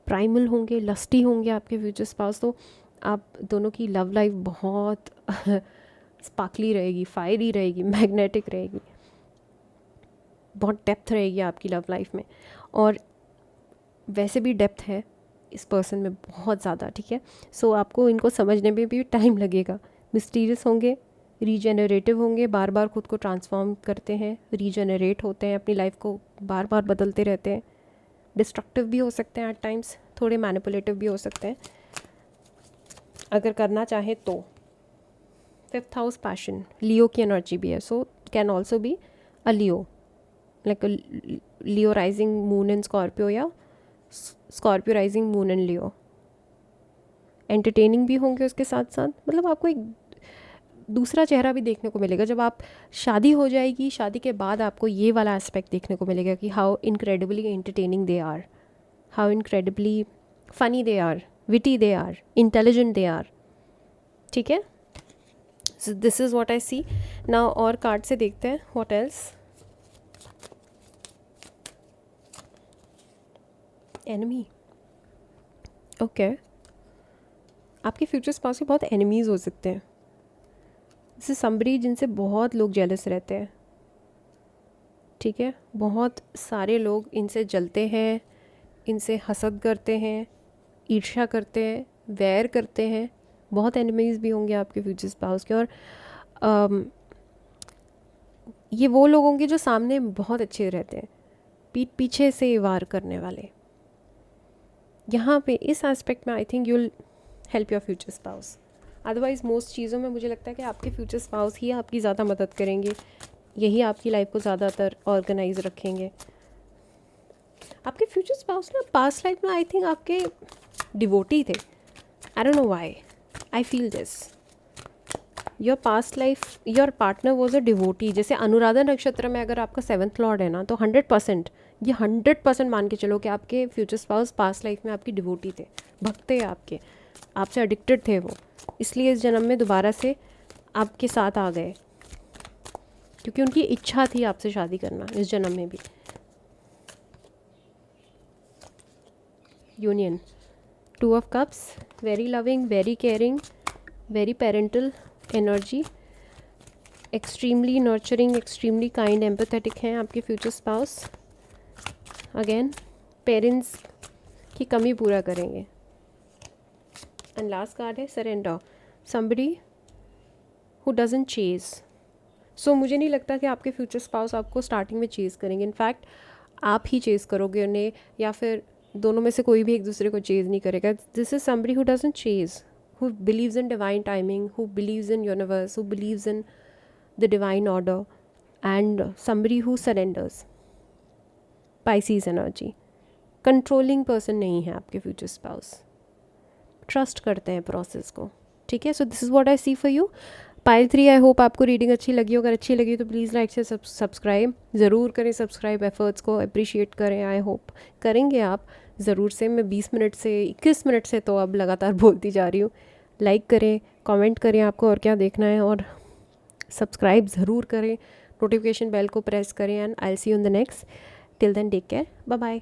प्राइमल होंगे, लस्टी होंगे आपके फ्यूचर स्पाउस, तो आप दोनों की लव लाइफ बहुत स्पार्कली रहेगी, फायरी रहेगी, मैग्नेटिक रहेगी, बहुत डेप्थ रहेगी आपकी लव लाइफ में। और वैसे भी डेप्थ है इस पर्सन में बहुत ज़्यादा, ठीक है। सो आपको इनको समझने में भी टाइम लगेगा। मिस्टीरियस होंगे, रीजेनरेटिव होंगे, बार बार खुद को ट्रांसफॉर्म करते हैं, रीजेनरेट होते हैं, अपनी लाइफ को बार बार बदलते रहते हैं। डिस्ट्रक्टिव भी हो सकते हैं एट टाइम्स, थोड़े मैनिपुलेटिव भी हो सकते हैं अगर करना चाहे तो। 5th हाउस पैशन, लियो की एनर्जी भी है, so can also be a Leo, like Leo rising moon in Scorpio या Scorpio rising moon in Leo. Entertaining भी होंगे उसके साथ साथ, मतलब आपको एक दूसरा चेहरा भी देखने को मिलेगा जब आप शादी हो जाएगी। शादी के बाद आपको ये वाला एस्पेक्ट देखने को मिलेगा कि how incredibly entertaining they are, how incredibly funny they are, witty they are, intelligent they are, ठीक है। So this is what I see now. और कार्ड से देखते हैं व्हाट एल्स। एनिमी, ओके, आपके फ्यूचर स्पाउस के बहुत एनिमीज़ हो सकते हैं। दिस इज समबडी जिनसे बहुत लोग जेलस रहते हैं, ठीक है। बहुत सारे लोग इनसे जलते हैं, इनसे हसद करते हैं, ईर्ष्या करते हैं, वैर करते हैं। बहुत एनिमीज़ भी होंगे आपके फ्यूचर स्पाउस के। और ये वो लोग होंगे जो सामने बहुत अच्छे रहते हैं, पीठ पीछे से वार करने वाले। यहाँ पे इस एस्पेक्ट में I think you'll help your future spouse. Otherwise most चीज़ों में मुझे लगता है कि आपके फ्यूचर स्पाउस ही आपकी ज़्यादा मदद करेंगे, यही आपकी लाइफ को ज़्यादातर ऑर्गेनाइज रखेंगे। आपके फ्यूचर स्पाउस ना पास्ट लाइफ में आई थिंक आपके डिवोटी थे। I don't know why, I feel this. Your past life, your partner was a devotee. जैसे अनुराधा नक्षत्र में अगर आपका 7th लॉर्ड है ना, तो 100%, ये 100% मान के चलो कि आपके फ्यूचर स्पाउस पास्ट लाइफ में आपकी डिवोटी थे, भक्त थे आपके, आपसे एडिक्टेड थे वो, इसलिए इस जन्म में दोबारा से आपके साथ आ गए, क्योंकि उनकी इच्छा थी आपसे शादी करना इस जन्म में भी। Union, 2 of cups, very loving, very caring, very parental energy, extremely nurturing, extremely kind, empathetic हैं आपके फ्यूचर स्पाउस। अगेन पेरेंट्स की कमी पूरा करेंगे। एंड लास्ट कार्ड है surrender, somebody who doesn't chase. So मुझे नहीं लगता कि आपके फ्यूचर स्पाउस आपको स्टार्टिंग में चेज़ करेंगे। इनफैक्ट आप ही चेज़ करोगे उन्हें, या फिर दोनों में से कोई भी एक दूसरे को चेज़ नहीं करेगा। This is somebody who doesn't Chase, who believes in divine timing, who believes in universe, who believes in the divine order, and somebody who surrenders. Pisces energy, controlling person नहीं है आपके फ्यूचर स्पाउस, ट्रस्ट करते हैं प्रोसेस को, ठीक है। So this is what I see for you. Pile 3, I hope आपको रीडिंग अच्छी लगी हो। अगर अच्छी लगी तो प्लीज़ लाइक से सब्सक्राइब ज़रूर करें, सब्सक्राइब एफर्ट्स को अप्रिशिएट करें। आई होप करेंगे आप ज़रूर से। मैं 20 मिनट से 21 मिनट से तो अब लगातार बोलती जा रही हूँ। लाइक करें, कमेंट करें आपको और क्या देखना है, और सब्सक्राइब ज़रूर करें, नोटिफिकेशन बेल को प्रेस करें। And I will see you in the next. Till then take care, bye bye.